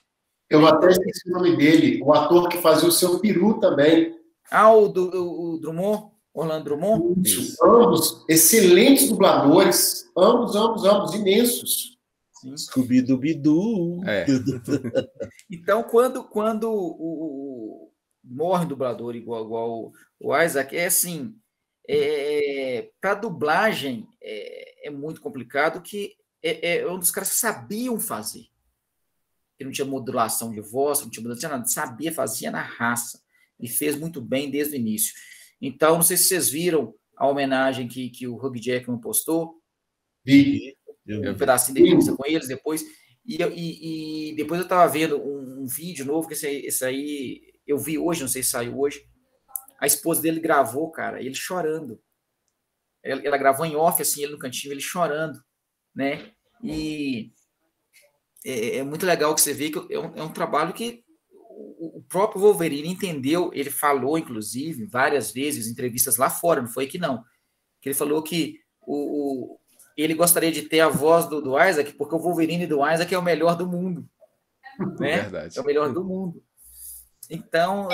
Eu até esqueci o nome dele, o ator que fazia o Seu Peru também. O Drummond, Orlando Drummond? Isso. Ambos excelentes dubladores, ambos imensos. Scooby-Dooby-Doo. Então, quando morre um dublador igual o Isaac, é assim, para dublagem é muito complicado, que é um dos caras que sabiam fazer. Que não tinha modulação de voz, não tinha modulação de nada, sabia, fazia na raça, e fez muito bem desde o início. Então, não sei se vocês viram a homenagem que o Hugh Jackman postou. Vi. Um pedacinho da entrevista com eles depois. E depois eu estava vendo um vídeo novo, que esse aí eu vi hoje, não sei se saiu hoje. A esposa dele gravou, cara, ele chorando. Ela gravou em off, assim, ele no cantinho, ele chorando, né? E é muito legal que você vê que é um trabalho que o próprio Wolverine entendeu. Ele falou, inclusive, várias vezes, em entrevistas lá fora, não foi aqui não, que ele falou que ele gostaria de ter a voz do Isaac, porque o Wolverine do Isaac é o melhor do mundo. Né? Verdade. É o melhor do mundo. Então,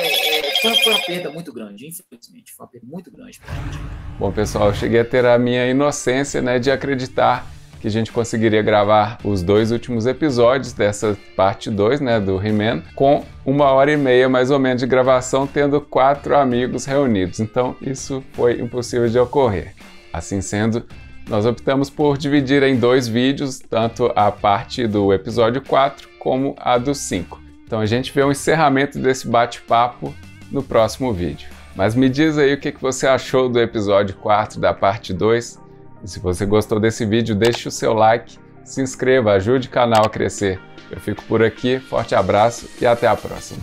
foi uma perda muito grande, infelizmente. Foi uma perda muito grande pra gente. Bom, pessoal, eu cheguei a ter a minha inocência, né, de acreditar que a gente conseguiria gravar os 2 últimos episódios dessa parte 2, né, do He-Man, com 1h30 mais ou menos de gravação, tendo 4 amigos reunidos. Então, isso foi impossível de ocorrer. Assim sendo, nós optamos por dividir em 2 vídeos, tanto a parte do episódio 4 como a do 5. Então a gente vê o encerramento desse bate-papo no próximo vídeo. Mas me diz aí o que você achou do episódio 4 da parte 2. E se você gostou desse vídeo, deixe o seu like, se inscreva, ajude o canal a crescer. Eu fico por aqui, forte abraço e até a próxima.